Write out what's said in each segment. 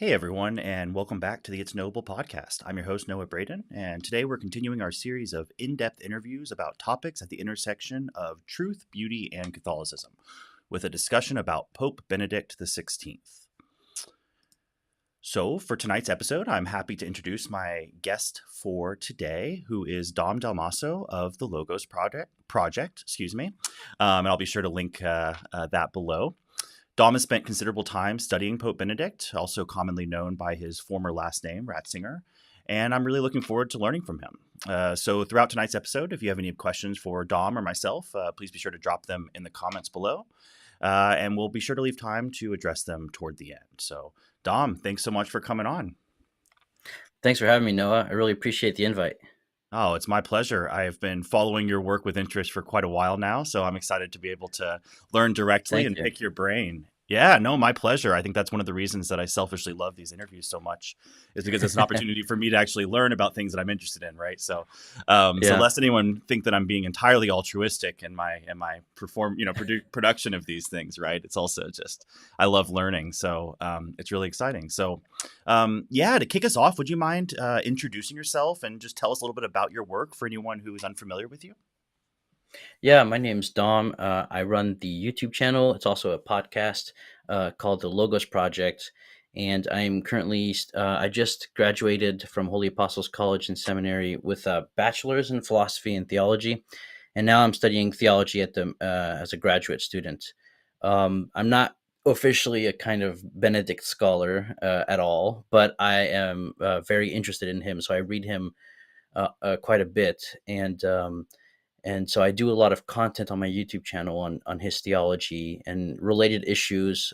Hey everyone, and welcome back to the It's Knowable podcast. I'm your host, Noah Braden, and today we're continuing our series of in depth interviews about topics at the intersection of truth, beauty, and Catholicism, with a discussion about Pope Benedict XVI. So, for tonight's episode, I'm happy to introduce my guest for today, who is Dom Dalmasso of the Logos Project. And I'll be sure to link that below. Dom has spent considerable time studying Pope Benedict, also commonly known by his former last name, Ratzinger, and I'm really looking forward to learning from him. So throughout tonight's episode, if you have any questions for Dom or myself, please be sure to drop them in the comments below, and we'll be sure to leave time to address them toward the end. So Dom, thanks so much for coming on. Thanks for having me, Noah. I really appreciate the invite. Oh, it's my pleasure. I've been following your work with interest for quite a while now, so I'm excited to be able to learn directly Thank and you. pick your brain. Yeah, no, my pleasure. I think that's one of the reasons that I selfishly love these interviews so much, is because it's an opportunity for me to actually learn about things that I'm interested in, right? So Yeah. lest anyone think that I'm being entirely altruistic in my production of these things, right? It's also just I love learning, so it's really exciting. So, to kick us off, would you mind introducing yourself and just tell us a little bit about your work for anyone who is unfamiliar with you? Yeah, my name's Dom. I run the YouTube channel. It's also a podcast called the Logos Project. And I'm currently, I just graduated from Holy Apostles College and Seminary with a bachelor's in philosophy and theology. And now I'm studying theology at the as a graduate student. I'm not officially a kind of Benedict scholar at all, but I am very interested in him. So I read him quite a bit. And so I do a lot of content on my YouTube channel on his theology and related issues,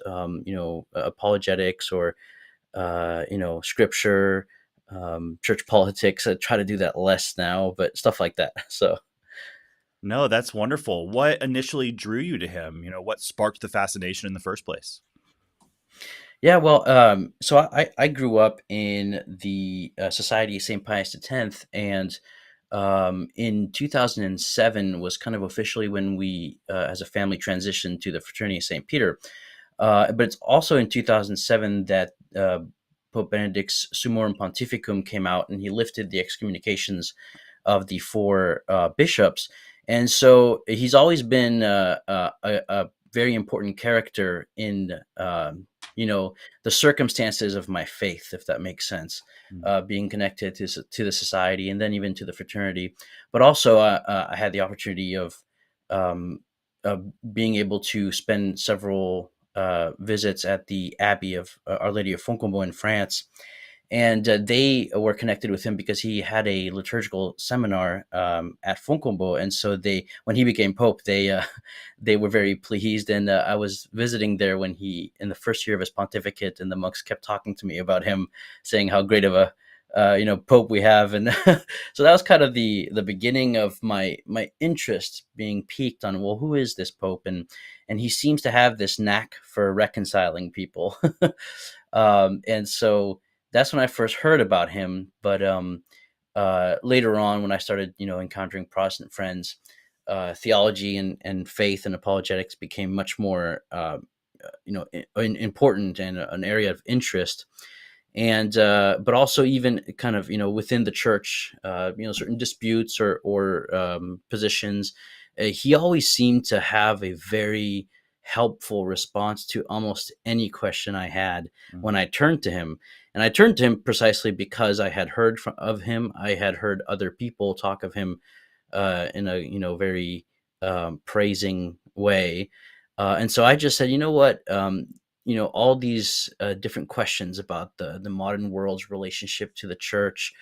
apologetics or scripture, church politics. I try to do that less now, but stuff like that. So No, that's wonderful. What initially drew you to him? What sparked the fascination in the first place? yeah, well, so I grew up in the Society of St. Pius X, and in 2007 was kind of officially when we, as a family, transitioned to the Fraternity of St. Peter. But it's also in 2007 that Pope Benedict's Summorum Pontificum came out, and he lifted the excommunications of the four bishops. And so he's always been a very important character in, the circumstances of my faith, if that makes sense, Mm. being connected to the society and then even to the fraternity. But also, I had the opportunity um, of being able to spend several visits at the Abbey of Our Lady of Fontainebleau in France, and they were connected with him because he had a liturgical seminar at Fontainebleau, and so when he became pope, they were very pleased. And I was visiting there when he, in the first year of his pontificate, and the monks kept talking to me about him, saying how great of a pope we have. And so that was kind of the beginning of my interest being piqued on, well, who is this pope? And he seems to have this knack for reconciling people. And so that's when I first heard about him. But later on, when I started, encountering Protestant friends, theology and faith and apologetics became much more, important and an area of interest. And but also even kind of within the church, certain disputes or positions, he always seemed to have a very helpful response to almost any question I had when I turned to him. And I turned to him precisely because I had heard of him. I had heard other people talk of him in a very praising way, and so I just said, you know what, all these different questions about the modern world's relationship to the church,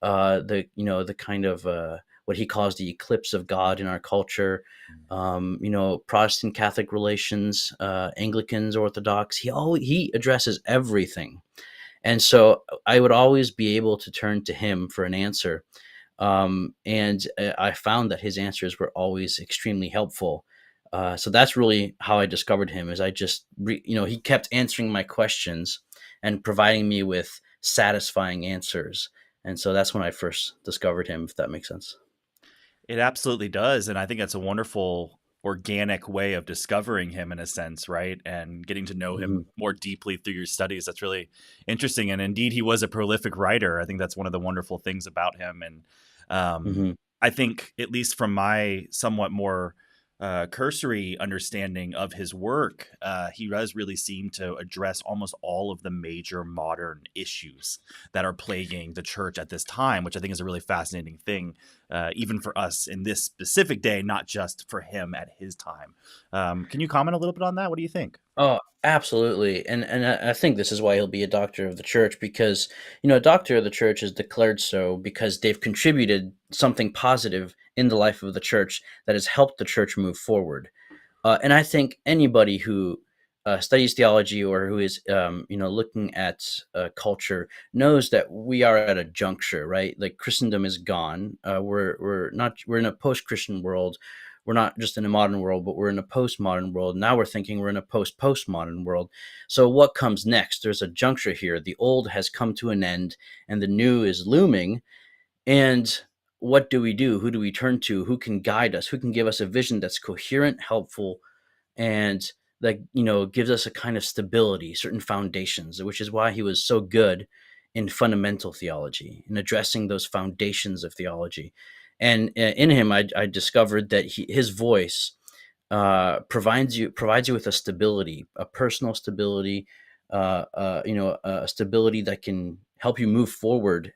the kind of what he calls the eclipse of God in our culture, Protestant Catholic relations, Anglicans, Orthodox. He addresses everything, and so I would always be able to turn to him for an answer. And I found that his answers were always extremely helpful. So that's really how I discovered him. Is I just, he kept answering my questions and providing me with satisfying answers. And so that's when I first discovered him, if that makes sense. It absolutely does, and I think that's a wonderful organic way of discovering him in a sense, right? And getting to know him Hmm. more deeply through your studies. That's really interesting. And indeed, he was a prolific writer. I think that's one of the wonderful things about him. And Hmm. I think, at least from my somewhat more cursory understanding of his work, he does really seem to address almost all of the major modern issues that are plaguing the church at this time, which I think is a really fascinating thing, even for us in this specific day, not just for him at his time. Can you comment a little bit on that? What do you think? Oh, absolutely. And I think this is why he'll be a doctor of the church, because, a doctor of the church is declared so because they've contributed something positive in the life of the church that has helped the church move forward. And I think anybody who studies theology or who is, looking at culture knows that we are at a juncture, right? Like Christendom is gone. We're in a post-Christian world. We're not just in a modern world, but we're in a postmodern world. Now we're thinking we're in a postmodern world. So what comes next? There's a juncture here. The old has come to an end, and the new is looming. And what do we do? Who do we turn to? Who can guide us? Who can give us a vision that's coherent, helpful, and that gives us a kind of stability, certain foundations, which is why he was so good in fundamental theology, in addressing those foundations of theology. And in him, I discovered that his voice provides you with a stability, a personal stability, a stability that can help you move forward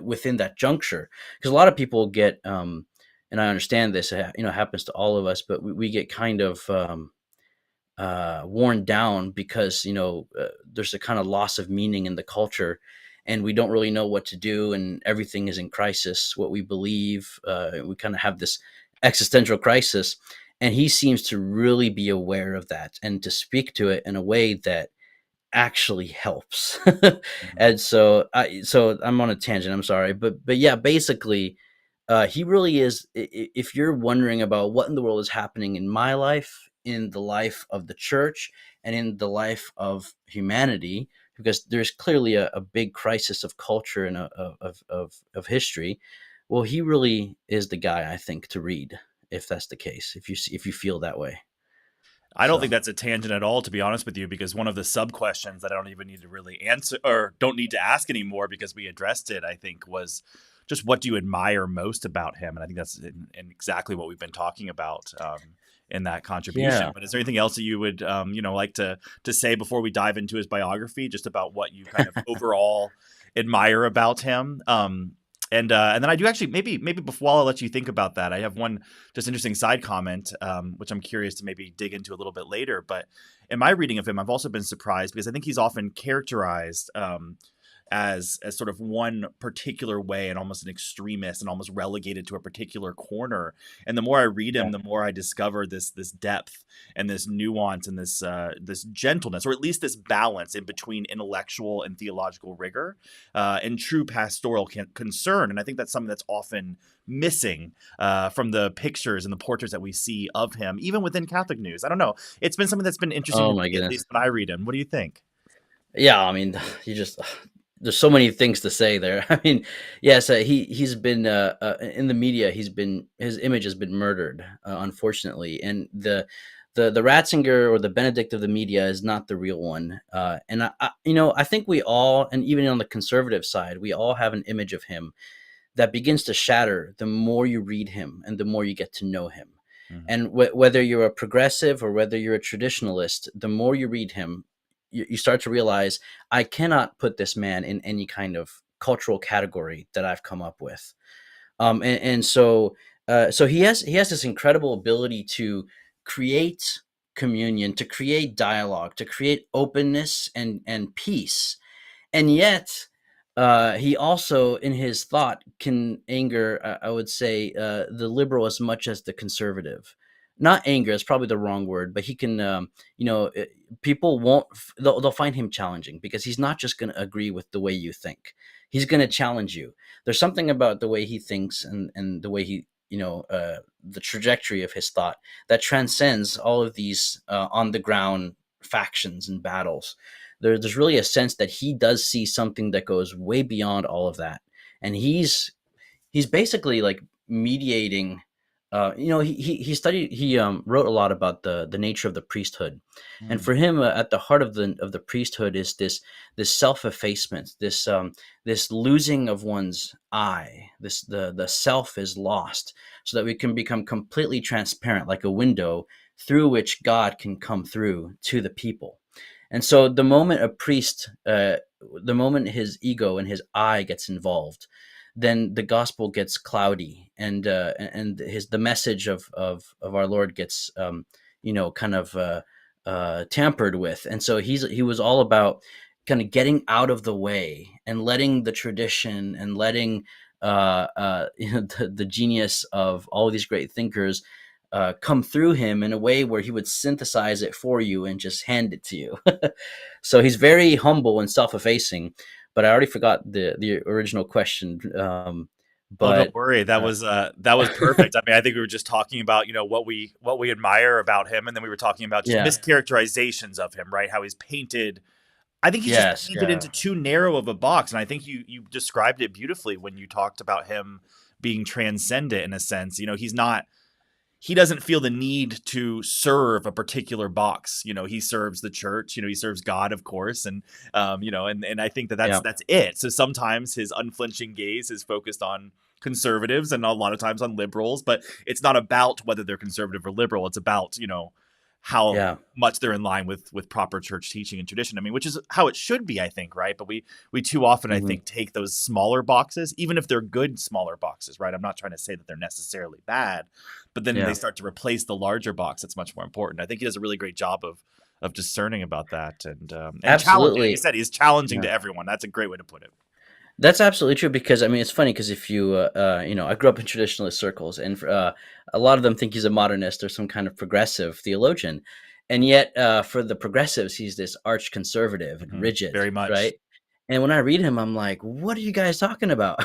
within that juncture. Because a lot of people get, and I understand this, happens to all of us, but we get kind of worn down because there's a kind of loss of meaning in the culture, and we don't really know what to do, and everything is in crisis. What we believe, we kind of have this existential crisis, and he seems to really be aware of that and to speak to it in a way that actually helps. Mhm. And so I'm on a tangent. I'm sorry, but yeah, basically, he really is. If you're wondering about what in the world is happening in my life, in the life of the church, and in the life of humanity, because there's clearly a big crisis of culture and of history. Well, he really is the guy I think to read if that's the case. If you feel that way, I don't think so. that's a tangent at all, to be honest with you, because one of the sub questions that I don't even need to really answer or don't need to ask anymore because we addressed it, I think, was just what do you admire most about him? And I think that's in exactly what we've been talking about in that contribution. Yeah. But is there anything else that you would, like to say before we dive into his biography, just about what you kind of overall admire about him? And then I do actually maybe before I'll let you think about that, I have one just interesting side comment, which I'm curious to maybe dig into a little bit later. But in my reading of him, I've also been surprised because I think he's often characterized as sort of one particular way and almost an extremist and almost relegated to a particular corner. And the more I read him, the more I discover this depth and this nuance and this gentleness, or at least this balance in between intellectual and theological rigor and true pastoral concern. And I think that's something that's often missing from the pictures and the portraits that we see of him, even within Catholic news. I don't know. It's been something that's been interesting Oh to my me, at goodness. least when I read him. What do you think? Yeah, I mean, you just there's so many things to say there. I mean, yes, he's been in the media. His image has been murdered, unfortunately, and the Ratzinger or the Benedict of the media is not the real one. And I think we all, and even on the conservative side, we all have an image of him that begins to shatter the more you read him and the more you get to know him. Mhm. And whether you're a progressive or whether you're a traditionalist, the more you read him, you start to realize I cannot put this man in any kind of cultural category that I've come up with. And so he has this incredible ability to create communion, to create dialogue, to create openness and peace, and yet he also in his thought can anger, I would say, the liberal as much as the conservative. Not anger is probably the wrong word, but he can people won't they'll find him challenging because he's not just going to agree with the way you think. He's going to challenge you. There's something about the way he thinks and the way he the trajectory of his thought that transcends all of these on the ground factions and battles. There's really a sense that he does see something that goes way beyond all of that, and he's basically like mediating he wrote a lot about the nature of the priesthood, and Mm. for him, at the heart of the priesthood is this self effacement, this losing of one's I. This the self is lost, so that we can become completely transparent, like a window through which God can come through to the people. And so the moment a priest, the moment his ego and his I gets involved, then the gospel gets cloudy, and his the message of our Lord gets kind of tampered with. And so he was all about kind of getting out of the way and letting the tradition and letting the genius of all of these great thinkers come through him in a way where he would synthesize it for you and just hand it to you. So he's very humble and self-effacing. But I already forgot the original question. Oh, don't But worry. That was perfect. I mean, I think we were just talking about, what we admire about him, and then we were talking about just yeah, mischaracterizations of him, right? How he's painted. I think he's just yes, painted yeah, into too narrow of a box, and I think you described it beautifully when you talked about him being transcendent in a sense. He doesn't feel the need to serve a particular box. He serves the church. He serves God, of course, and I think that that's yeah, that's it. So sometimes his unflinching gaze is focused on conservatives and a lot of times on liberals, but it's not about whether they're conservative or liberal. It's about how yeah. much they're in line with proper church teaching and tradition. I mean, which is how it should be, I think, right? But we too often, I Hmm. think, take those smaller boxes, even if they're good smaller boxes, right? I'm not trying to say that they're necessarily bad, but then they Yeah, start to replace the larger box that's much more important. I think he does a really great job of discerning about that and challenging. Like you absolutely. said, he's challenging Yeah. to everyone. That's a great way to put it. That's absolutely true, because I mean it's funny, because if you I grew up in traditionalist circles, and a lot of them think he's a modernist or some kind of progressive theologian, and yet for the progressives he's this arch conservative and rigid, Very much. right? And when I read him, I'm like, what are you guys talking about?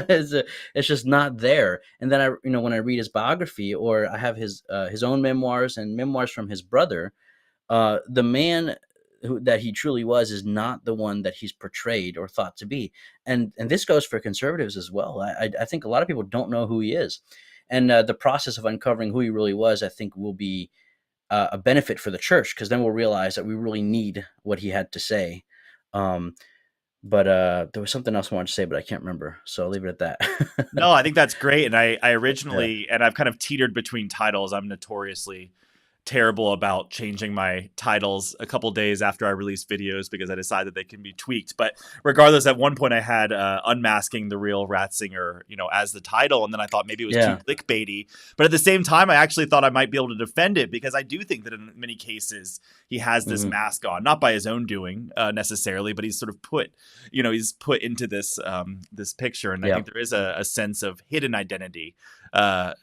It's just not there. And then when I read his biography, or I have his own memoirs and memoirs from his brother, the man that he truly was is not the one that he's portrayed or thought to be. And this goes for conservatives as well. I think a lot of people don't know who he is, and the process of uncovering who he really was, I think, will be a benefit for the church, because then we'll realize that we really need what he had to say. Um, but there was something else I wanted to say, but I can't remember, so I'll leave it at that. No, I think that's great. And I Yeah, originally, and I've kind of teetered between titles. I'm notoriously terrible about changing my titles a couple days after I release videos because I decided they can be tweaked. But regardless, at one point I had Unmasking the Real Ratzinger, as the title. And then I thought maybe it was too yeah, clickbaity. But at the same time, I actually thought I might be able to defend it because I do think that in many cases he has this hmm, mask on, not by his own doing necessarily, but he's sort of he's put into this picture. And I yeah, think there is a sense of hidden identity, uh,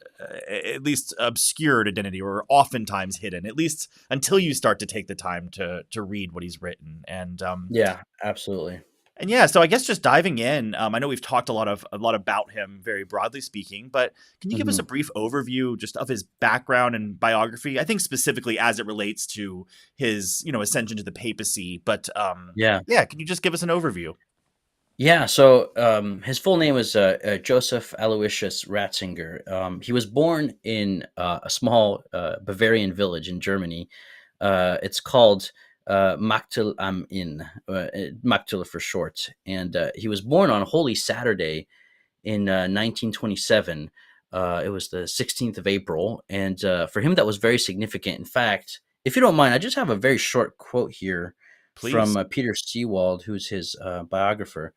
at least obscured identity, or oftentimes hidden, at least until you start to take the time to read what he's written. yeah, absolutely. And yeah, so I guess just diving in, I know we've talked a lot about him, very broadly speaking, but can you give us Hmm. a brief overview just of his background and biography? I think specifically as it relates to his ascension to the papacy, but Yeah. yeah, can you just give us an overview? Yeah, so his full name was Joseph Aloysius Ratzinger. He was born in a small Bavarian village in Germany. It's called Machtel am Inn, Machtel for short. And he was born on Holy Saturday in 1927. It was the 16th of April. And for him, that was very significant. In fact, if you don't mind, I just have a very short quote here from Please. Peter Seewald, who's his biographer.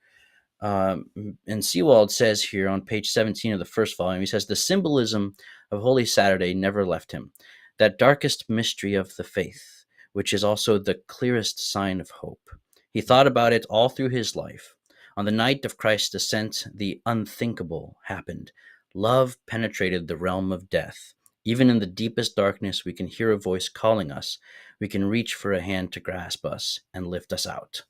And Seawald says here on page 17 of the first volume, he says, the symbolism of Holy Saturday never left him, that darkest mystery of the faith, which is also the clearest sign of hope. He thought about it all through his life. On the night of Christ's descent, the unthinkable happened. Love penetrated the realm of death. Even in the deepest darkness, we can hear a voice calling us. We can reach for a hand to grasp us and lift us out.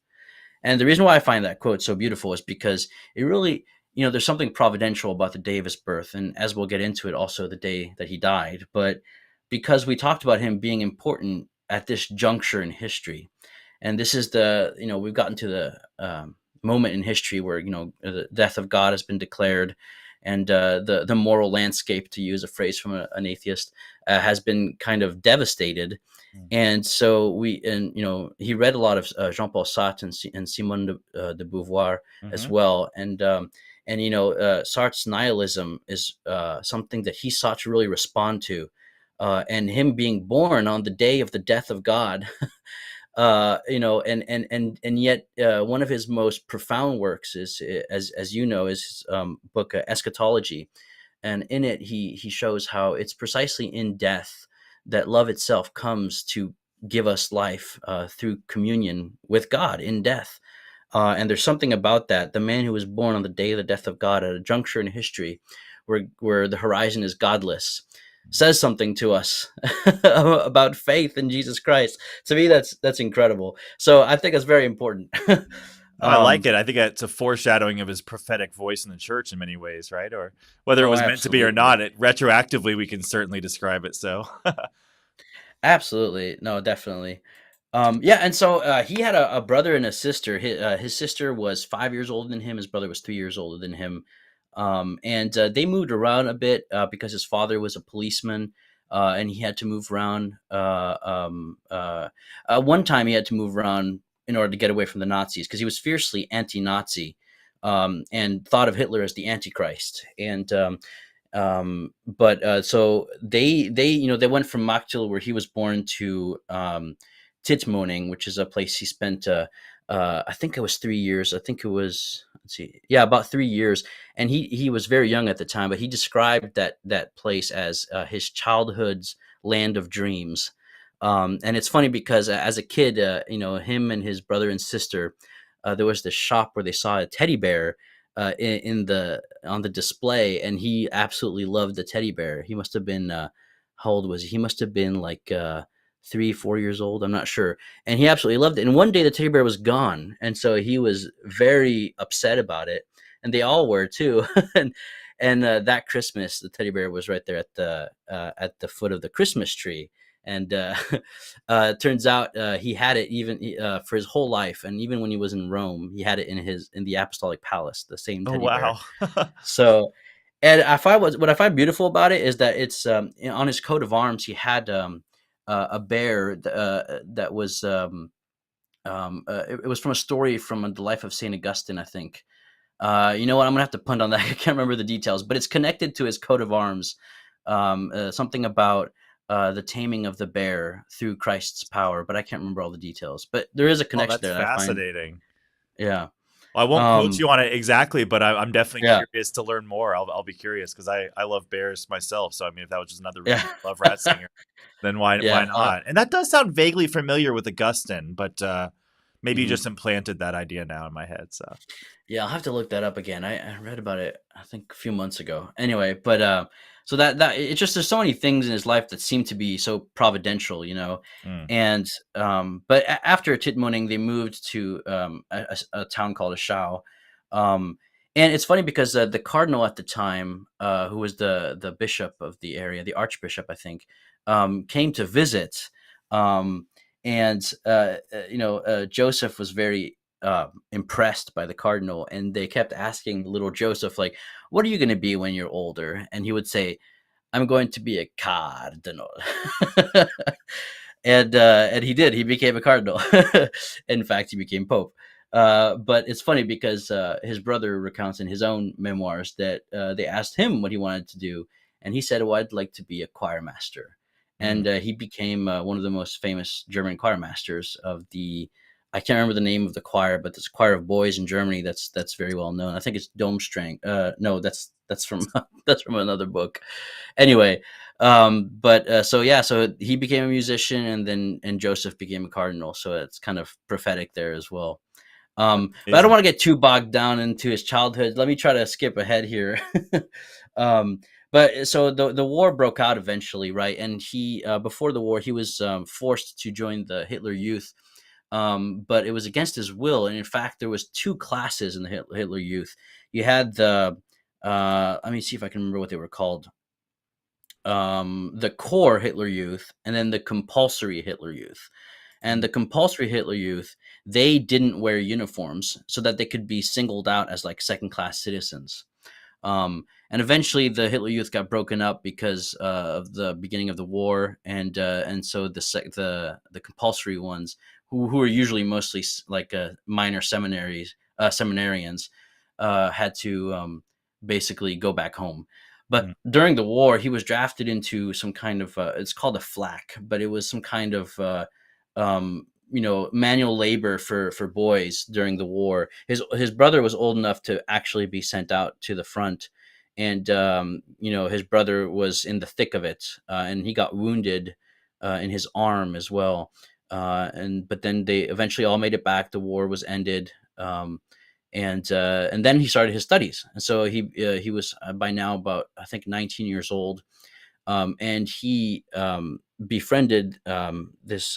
And the reason why I find that quote so beautiful is because it really, there's something providential about the day of his birth. And as we'll get into it, also the day that he died. But because we talked about him being important at this juncture in history. And this is we've gotten to the moment in history where, the death of God has been declared. and the moral landscape, to use a phrase from an atheist, has been kind of devastated. Mm. And so he read a lot of Jean-Paul Sartre and Simone de Beauvoir as Hmm. well. And Sartre's nihilism is something that he sought to really respond to. And him being born on the day of the death of God, and yet one of his most profound works is, as you know, is his book Eschatology. And in it he shows how it's precisely in death that love itself comes to give us life through communion with God in death. And there's something about that. The man who was born on the day of the death of God at a juncture in history where the horizon is godless says something to us about faith in Jesus Christ. To me, that's incredible. So I think it's very important. I like um, it. I think it's a foreshadowing of his prophetic voice in the church in many ways, right? Or whether it oh, was meant to be or not, absolutely. retroactively we can certainly describe it so. Absolutely. No, definitely. Yeah, and so he had a brother and a sister. His sister was 5 years older than him. His brother was 3 years older than him. And they moved around a bit because his father was a policeman, and he had to move around. One time he had to move around in order to get away from the Nazis because he was fiercely anti-Nazi, and thought of Hitler as the Antichrist. But so they went from Machtil, where he was born, to Titmoning, which is a place he spent I think it was 3 years. I think it was, let's see, yeah, about 3 years. And he was very young at the time, but he described that place as his childhood's land of dreams. And it's funny because as a kid, him and his brother and sister, there was this shop where they saw a teddy bear in the on the display, and he absolutely loved the teddy bear. He must have been how old was he? He must have been like 3, 4 years old. I'm not sure. And he absolutely loved it. And one day the teddy bear was gone, and so he was very upset about it, and they all were too. And that Christmas, the teddy bear was right there at the foot of the Christmas tree. And it turns out he had it even for his whole life, and even when he was in Rome, he had it in the Apostolic Palace, the same Oh teddy bear. wow. So, and I find what I find beautiful about it is that it's on his coat of arms he had a bear that was it was from a story from the life of Saint Augustine, I think. You know what? I'm gonna have to punt on that. I can't remember the details, but it's connected to his coat of arms. Something about the taming of the bear through Christ's power, but I can't remember all the details. But there is a Oh, connection that's there that I find. fascinating. Yeah. Well, I won't quote Um, you on it exactly, but I'm definitely yeah. curious to learn more. I'll be curious because I love bears myself. So I mean, if that was just another Yeah. reason to love Ratzinger, then why Yeah. not? And that does sound vaguely familiar with Augustine, but maybe you Mhm. just implanted that idea now in my head. So Yeah, I'll have to look that up again. I read about it, I think, a few months ago. Anyway, but so that it's just there's so many things in his life that seem to be so providential, mm. And but after Titmoning, they moved to a town called Aschau. Um, and it's funny because the cardinal at the time, who was the bishop of the area, the archbishop, I think, came to visit. Um, and Joseph was very impressed by the cardinal, and they kept asking little Joseph, like, "What are you going to be when you're older?" And he would say, "I'm going to be a cardinal." And he did. He became a cardinal. In fact, he became pope. But it's funny because his brother recounts in his own memoirs that they asked him what he wanted to do, and he said, "Well, I'd like to be a choir master." Mm. And he became one of the most famous German choir masters of the. I can't remember the name of the choir, but this choir of boys in Germany that's very well known. I think it's Domstrang. No, that's from that's from another book. Anyway, but so yeah, so he became a musician, and Joseph became a cardinal. So it's kind of prophetic there as well. But I don't Amazing. want to get too bogged down into his childhood. Let me try to skip ahead here. um, but so the war broke out eventually, right? And he before the war, he was forced to join the Hitler Youth, but it was against his will. And in fact, there was two classes in the Hitler Youth. You had the let me see if I can remember what they were called. The core Hitler Youth, and then the compulsory Hitler Youth. And Mm. the compulsory Hitler Youth, they didn't wear uniforms so that they could be singled out as like second class citizens. And eventually, the Hitler Youth got broken up because of the beginning of the war, and so the compulsory ones, who are usually mostly like minor seminarians, had to basically go back home. But Mm. during the war, he was drafted into some kind of it's called a flak, but it was some kind of manual labor for boys during the war. His brother was old enough to actually be sent out to the front, and his brother was in the thick of it, and he got wounded in his arm as well. And but then they eventually all made it back. The war was ended. And then he started his studies, and so he was by now about, I think, 19 years old, and he befriended this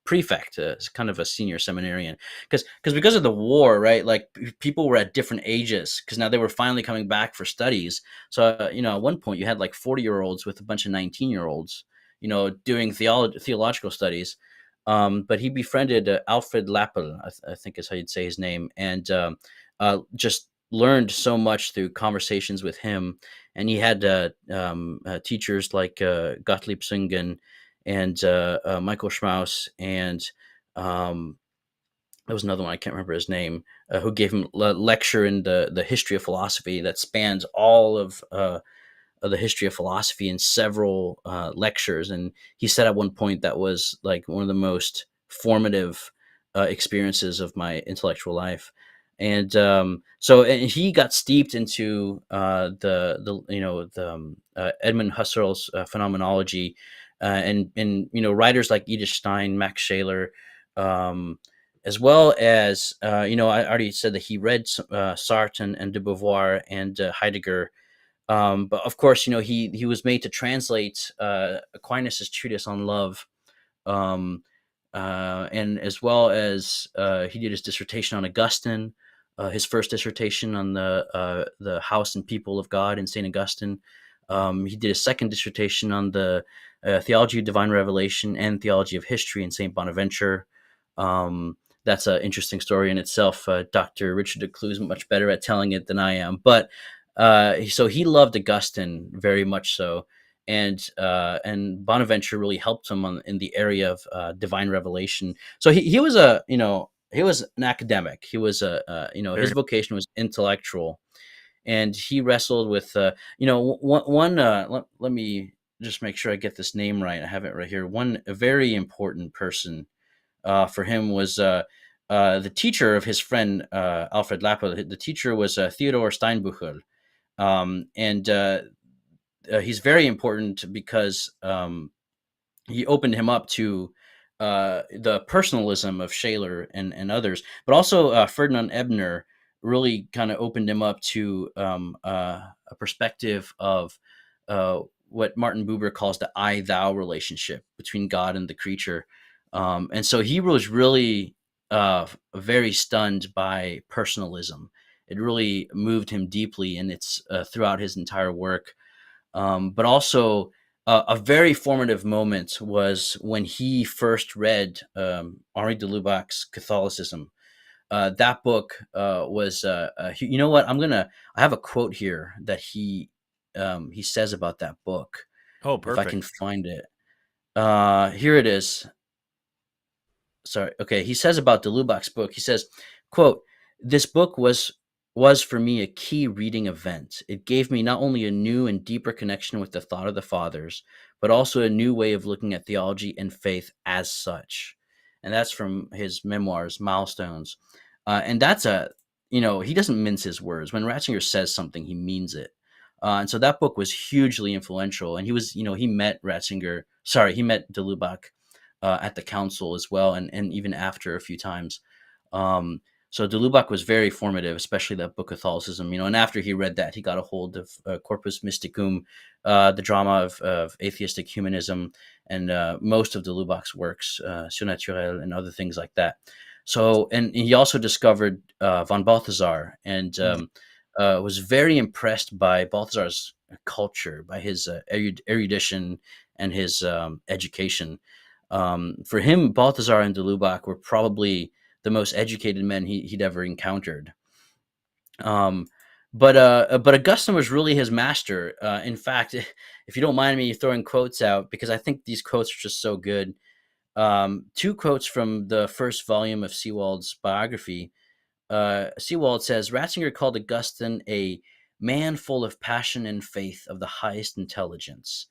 prefect, kind of a senior seminarian, because of the war, right? Like people were at different ages because now they were finally coming back for studies. So at one point you had like 40-year-olds with a bunch of 19-year-olds, doing theological studies. But he befriended Alfred Lappel, I think is how you'd say his name, and just learned so much through conversations with him. And he had teachers like Gottlieb Singen and Michael Schmaus, and um, there was another one, I can't remember his name, who gave him a lecture in the history of philosophy that spans all of the history of philosophy in several lectures. And he said at one point that was like one of the most formative experiences of my intellectual life. And and he got steeped into Edmund Husserl's phenomenology, and writers like Edith Stein, Max Scheler, um, as well as I already said that he read Sartre and de Beauvoir and Heidegger. But of course, he was made to translate Aquinas's treatise on love, um, and as well as he did his dissertation on Augustine, his first dissertation on the house and people of God in Saint Augustine. He did a second dissertation on the theology of divine revelation and theology of history in Saint Bonaventure. That's an interesting story in itself. Dr. Richard Decloux is much better at telling it than I am, but so he loved Augustine very much so, and Bonaventure really helped him in the area of divine revelation. So he was he was an academic. He was his Very. vocation was intellectual, and he wrestled with let me just make sure I get this name right. I have it right here. A very important person for him was the teacher of his friend Alfred Lappel. The teacher was Theodor Steinbuchel, and he's very important because he opened him up to the personalism of Shaler and others, but also Ferdinand Ebner really kind of opened him up to a perspective of what Martin Buber calls the I-thou relationship between God and the creature. And so he was really very stunned by personalism. It really moved him deeply, and it's throughout his entire work. But also, a very formative moment was when he first read Henri de Lubac's Catholicism. That book was, you know what? I have a quote here that he says about that book, Oh, if I perfect. can find it. Here it is. Sorry. Okay. He says about de Lubac's book, he says, quote, "This book was for me a key reading event. It gave me not only a new and deeper connection with the thought of the fathers, but also a new way of looking at theology and faith as such." And that's from his memoirs, Milestones. And that's he doesn't mince his words. When Ratzinger says something, he means it. And so that book was hugely influential. And he met he met de Lubac at the council as well, and even after a few times. Um, so de Lubac was very formative, especially that book Catholicism. And after he read that, he got a hold of Corpus Mysticum, the drama of atheistic humanism, and most of de Lubac's works, Surnaturel and other things like that. So, and he also discovered von Balthasar, and Mm. was very impressed by Balthasar's culture, by his erudition and his education. For him, Balthasar and de Lubac were probably the most educated men he'd ever encountered. Um, but Augustine was really his master. In fact, if you don't mind me throwing quotes out, because I think these quotes are just so good. Two quotes from the first volume of Seewald's biography. Seewald says Ratzinger called Augustine a man full of passion and faith of the highest intelligence,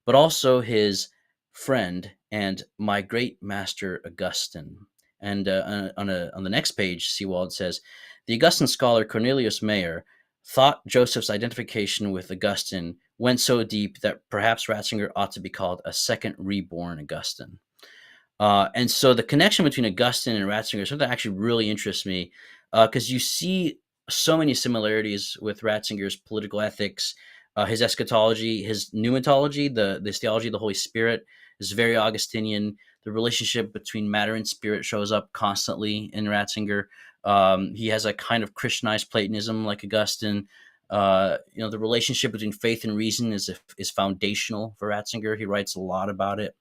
but also his friend and my great master Augustine. And on the next page, Seewald says the Augustine scholar Cornelius Mayer thought Joseph's identification with Augustine went so deep that perhaps Ratzinger ought to be called a second reborn Augustine. And so the connection between Augustine and Ratzinger is something that actually really interests me, because you see so many similarities with Ratzinger's political ethics, his eschatology, his pneumatology, this theology of the Holy Spirit is very Augustinian. The relationship between matter and spirit shows up constantly in Ratzinger. He has a kind of Christianized Platonism like Augustine. The relationship between faith and reason is foundational for Ratzinger. He writes a lot about it.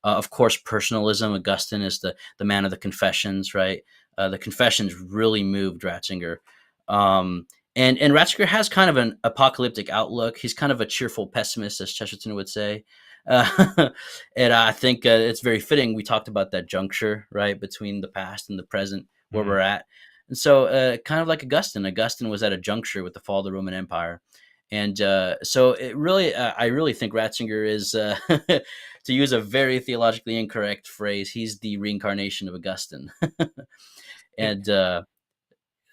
Of course, personalism. Augustine is the man of the Confessions, right? The Confessions really moved Ratzinger. And Ratzinger has kind of an apocalyptic outlook. He's kind of a cheerful pessimist, as Chesterton would say. And I think it's very fitting. We talked about that juncture, right, between the past and the present, where we're at. And so kind of like Augustine was at a juncture with the fall of the Roman Empire. And so I really think Ratzinger is, to use a very theologically incorrect phrase, he's the reincarnation of Augustine. And And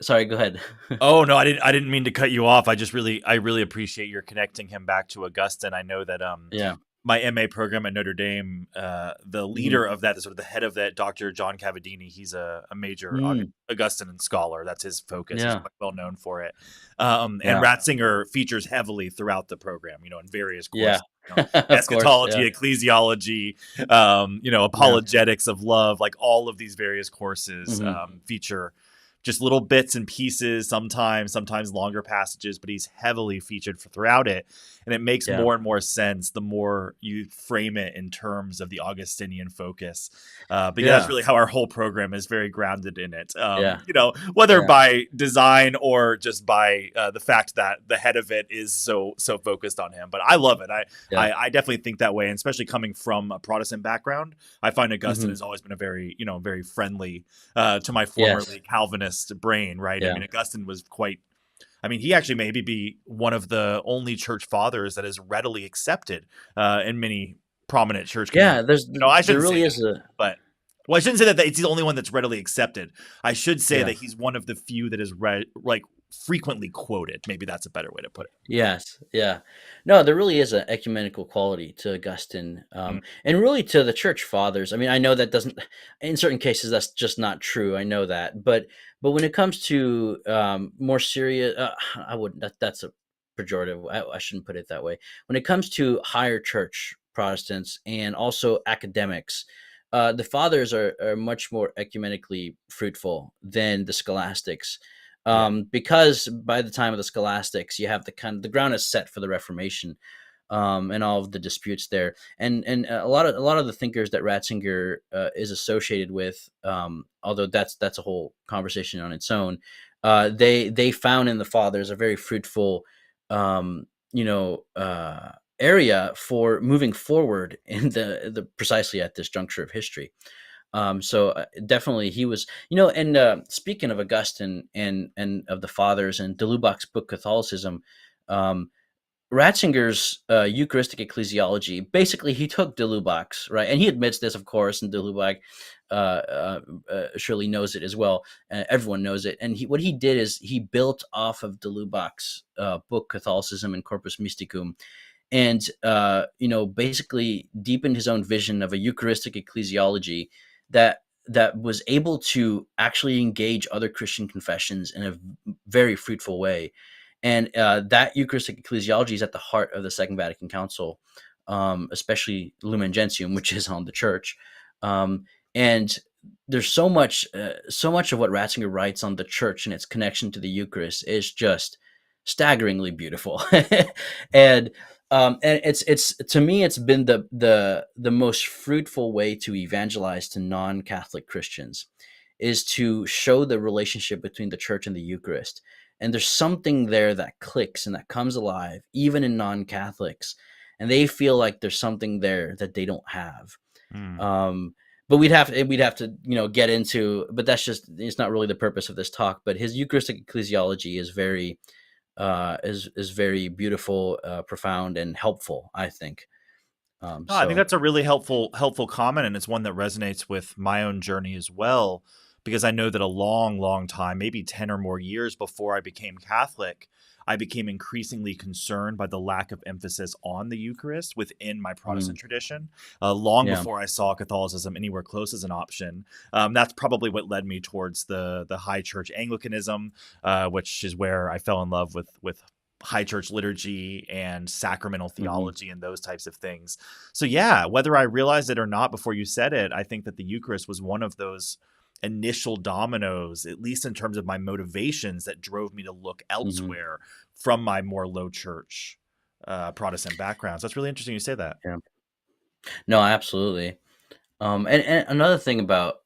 sorry, go ahead. oh no, I didn't mean to cut you off. I really appreciate your connecting him back to Augustine. I know that Yeah. my MA program at Notre Dame, the Mhm. leader of that, the sort of the head of that, Dr. John Cavadini, he's a major Mm. Augustinian scholar. That's his focus. He's Yeah. quite well known for it. And Yeah. Ratzinger features heavily throughout the program, in various Yeah. courses. Of course. Yeah. Eschatology, ecclesiology, Yeah. apologetics of love, like all of these various courses Hmm. feature just little bits and pieces, sometimes longer passages, but he's heavily featured throughout it. And it makes Yeah. more and more sense the more you frame it in terms of the Augustinian focus, because that's Yeah. really how our whole program is very grounded in it. Yeah. Whether Yeah. by design or just by the fact that the head of it is so focused on him. But I love it. Yeah. I definitely think that way, and especially coming from a Protestant background, I find Augustine Hmm. has always been a very friendly to my Yes. formerly Calvinist brain, right? I Yeah. mean, Augustine was quite. I mean, he actually maybe be one of the only church fathers that is readily accepted in many prominent church Yeah. communities. I There shouldn't say really that, is a. but well, I shouldn't say that it's the only one that's readily accepted. I should say Yeah. that he's one of the few that is like frequently quoted. Maybe that's a better way to put it. Yes, yeah. No, there really is an ecumenical quality to Augustine, Mm, and really to the church fathers. I mean, I know that doesn't, in certain cases, that's just not true. I know that, but when it comes to more serious, I wouldn't. That's a pejorative. I shouldn't put it that way. When it comes to higher church Protestants and also academics, the fathers are much more ecumenically fruitful than the scholastics, yeah. because by the time of the scholastics you have the ground is set for the Reformation, and all of the disputes there, and a lot of the thinkers that Ratzinger is associated with, although that's a whole conversation on its own, they found in the fathers a very fruitful, um, area for moving forward in the precisely at this juncture of history. So definitely he was, and speaking of Augustine and of the fathers and de Lubac's book Catholicism, um, Ratzinger's Eucharistic Ecclesiology, basically he took de Lubac's, right, and he admits this, of course, and de Lubac surely knows it as well. Everyone knows it, and what he did is he built off of de Lubac's book Catholicism and Corpus Mysticum, and basically deepened his own vision of a Eucharistic ecclesiology that was able to actually engage other Christian confessions in a very fruitful way. And that Eucharistic ecclesiology is at the heart of the Second Vatican Council, especially Lumen Gentium, which is on the church. And there's so much of what Ratzinger writes on the church and its connection to the Eucharist is just staggeringly beautiful. and and it's to me it's been the most fruitful way to evangelize to non-Catholic Christians, is to show the relationship between the church and the Eucharist. and there's something there that clicks and that comes alive, even in non-Catholics, and they feel like there's something there that they don't have. Mm. Um, but we'd have to get into, but that's just, it's not really the purpose of this talk. But his Eucharistic ecclesiology is very beautiful, profound, and helpful, I think. No, I think So that's a really helpful comment, and it's one that resonates with my own journey as well, because I know that a long time, maybe 10 or more years before I became Catholic, I became increasingly concerned by the lack of emphasis on the Eucharist within my mhm, Protestant tradition. Long yeah. before I saw Catholicism anywhere close as an option, that's probably what led me towards the High Church Anglicanism, which is where I fell in love with high church liturgy and sacramental Hmm. theology and those types of things. So yeah, whether I realized it or not before you said it, I think that the Eucharist was one of those initial dominoes, at least in terms of my motivations, that drove me to look Hmm. elsewhere from my more low church Protestant backgrounds. That's really interesting you say that. Yeah. No, absolutely. And another thing about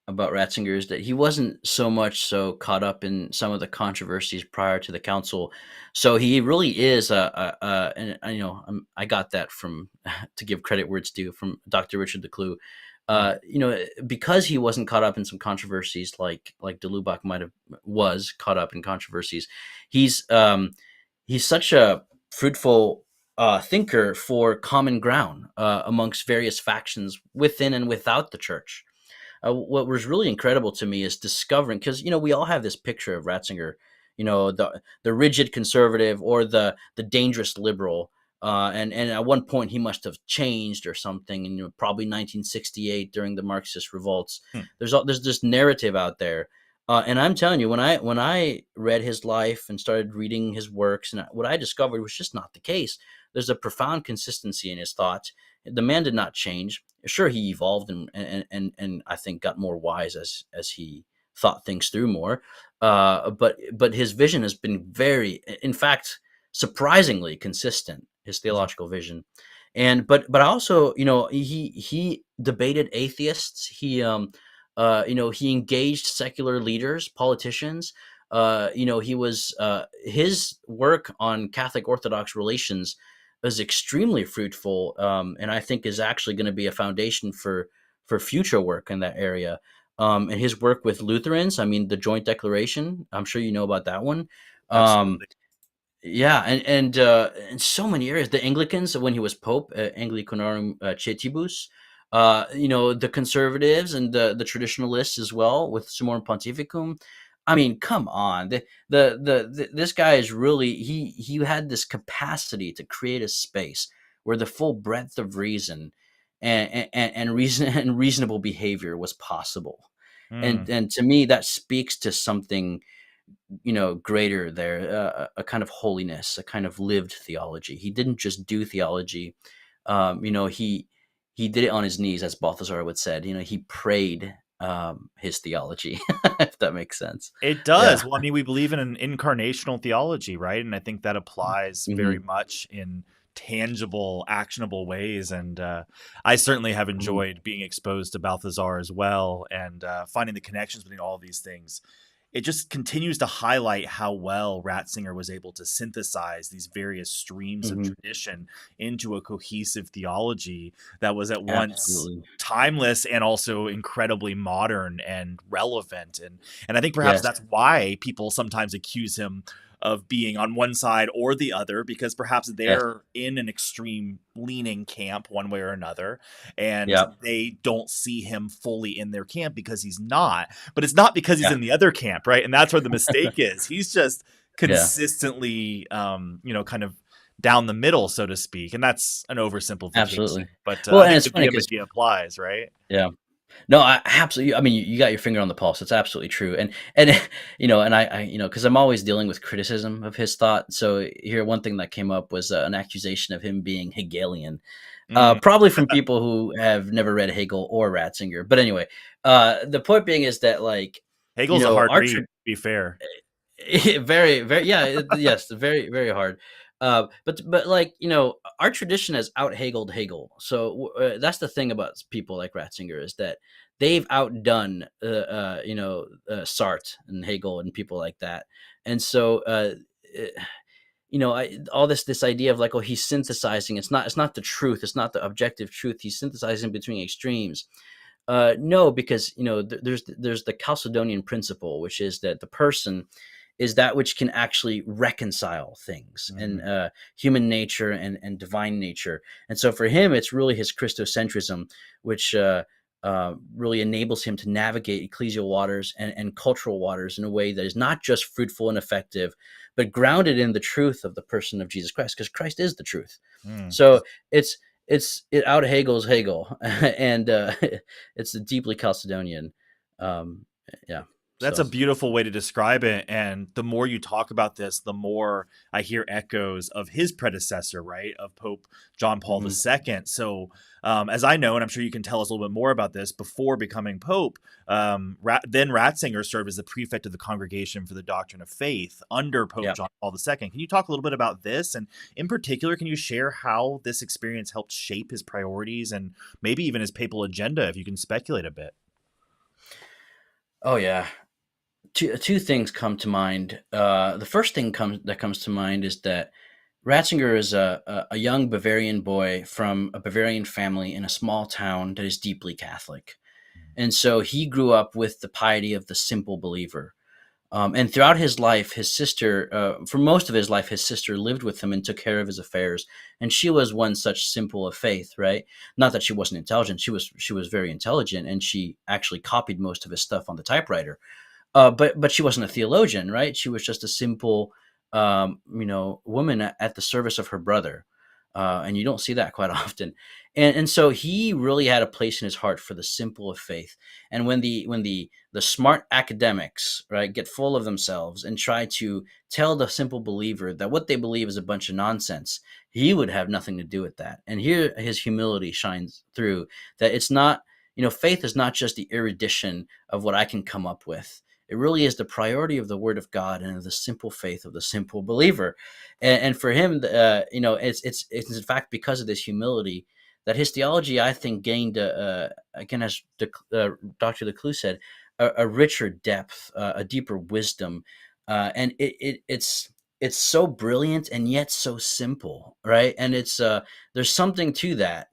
Ratzinger is that he wasn't so much so caught up in some of the controversies prior to the council. So he really is and I got that from, to give credit where it's due, from Dr. Richard Decloux. Mm. Because he wasn't caught up in some controversies like de Lubac was caught up in controversies. He's he's such a fruitful thinker for common ground amongst various factions within and without the church. What was really incredible to me is discovering, because we all have this picture of Ratzinger, the rigid conservative or the dangerous liberal, and at one point he must have changed or something, and probably 1968 during the Marxist revolts. Hmm. There's this narrative out there, and I'm telling you, when I read his life and started reading his works, and what I discovered was just not the case. There's a profound consistency in his thoughts. The man did not change. Sure, he evolved and I think got more wise as he thought things through more. But his vision has been very, in fact, surprisingly consistent. His Mhm. theological vision, but also, he debated atheists. He engaged secular leaders, politicians. He was his work on Catholic Orthodox relations is extremely fruitful, and I think is actually going to be a foundation for future work in that area. And his work with Lutherans, I mean, the Joint Declaration, I'm sure you know about that one. Um, Absolutely. yeah, and in so many areas, the Anglicans when he was Pope, Anglicanarum Cetibus, the conservatives and the traditionalists as well with Summorum Pontificum. I mean, come on, this guy is really, he had this capacity to create a space where the full breadth of reason and reason and reasonable behavior was possible, Mm. and to me that speaks to something greater there, a kind of holiness, a kind of lived theology. He didn't just do theology. He did it on his knees, as Balthasar would said. He prayed his theology, if that makes sense. It Yeah. does. Well, I mean, we believe in an incarnational theology, right? And I think that applies very Hmm. much in tangible, actionable ways. And I certainly have Hmm. enjoyed being exposed to Balthazar as well, and finding the connections between all of these things. It just continues to highlight how well Ratzinger was able to synthesize these various streams of Hmm. tradition into a cohesive theology that was at once Absolutely. timeless and also incredibly modern and relevant. And I think perhaps Yes. that's why people sometimes accuse him of being on one side or the other, because perhaps Yes. they're in an extreme leaning camp one way or another, and Yeah. they don't see him fully in their camp because he's not. But it's not because he's Yeah. in the other camp, right? And that's where the mistake is. He's just Yeah. consistently, kind of down the middle, so to speak. And that's an oversimplification, Absolutely. but Well, I and think it's the funny because, imagery applies, right? yeah. No, I absolutely. I mean, you got your finger on the pulse. It's absolutely true, and and I because I'm always dealing with criticism of his thought. So here, one thing that came up was an accusation of him being Hegelian, Mm. probably from people who have never read Hegel or Ratzinger. But anyway, the point being is that, like, Hegel's a hard our read, to be fair. very, very, yeah, yes, very, very hard. But like, our tradition has out Hegeled Hegel. So that's the thing about people like Ratzinger, is that they've outdone Sartre and Hegel and people like that. And so all this idea of like, oh, he's synthesizing. It's not the truth. It's not the objective truth. He's synthesizing between extremes. No, because there's the Chalcedonian principle, which is that the person is that which can actually reconcile things, and human nature and divine nature. And so for him, it's really his Christocentrism, which really enables him to navigate ecclesial waters and cultural waters in a way that is not just fruitful and effective, but grounded in the truth of the person of Jesus Christ, because Christ is the truth. Mm. So it out Hegel's Hegel, and it's deeply Chalcedonian. Yeah. That's So a beautiful way to describe it. And the more you talk about this, the more I hear echoes of his predecessor, right? Of Pope John Paul mhm. II. So, as I know, and I'm sure you can tell us a little bit more about this, before becoming Pope, then Ratzinger served as the prefect of the Congregation for the Doctrine of Faith under Pope Yeah. John Paul II. Can you talk a little bit about this? And in particular, can you share how this experience helped shape his priorities and maybe even his papal agenda, if you can speculate a bit? Oh yeah. Two things come to mind. The first thing that comes to mind is that Ratzinger is a young Bavarian boy from a Bavarian family in a small town that is deeply Catholic. And so he grew up with the piety of the simple believer. And throughout his life, his sister, for most of his life, his sister lived with him and took care of his affairs. And she was one such simple of faith, right? Not that she wasn't intelligent; she was very intelligent, and she actually copied most of his stuff on the typewriter. But she wasn't a theologian, right? She was just a simple, woman at the service of her brother, and you don't see that quite often. And so he really had a place in his heart for the simple of faith. And when the smart academics, right, get full of themselves and try to tell the simple believer that what they believe is a bunch of nonsense, he would have nothing to do with that. And here his humility shines through, that it's not, faith is not just the erudition of what I can come up with. It really is the priority of the Word of God and of the simple faith of the simple believer. And for him, it's in fact because of this humility that his theology, I think, gained, again, as Dr. Leclue said, a richer depth, a deeper wisdom, and it's so brilliant and yet so simple, right? And there's something to that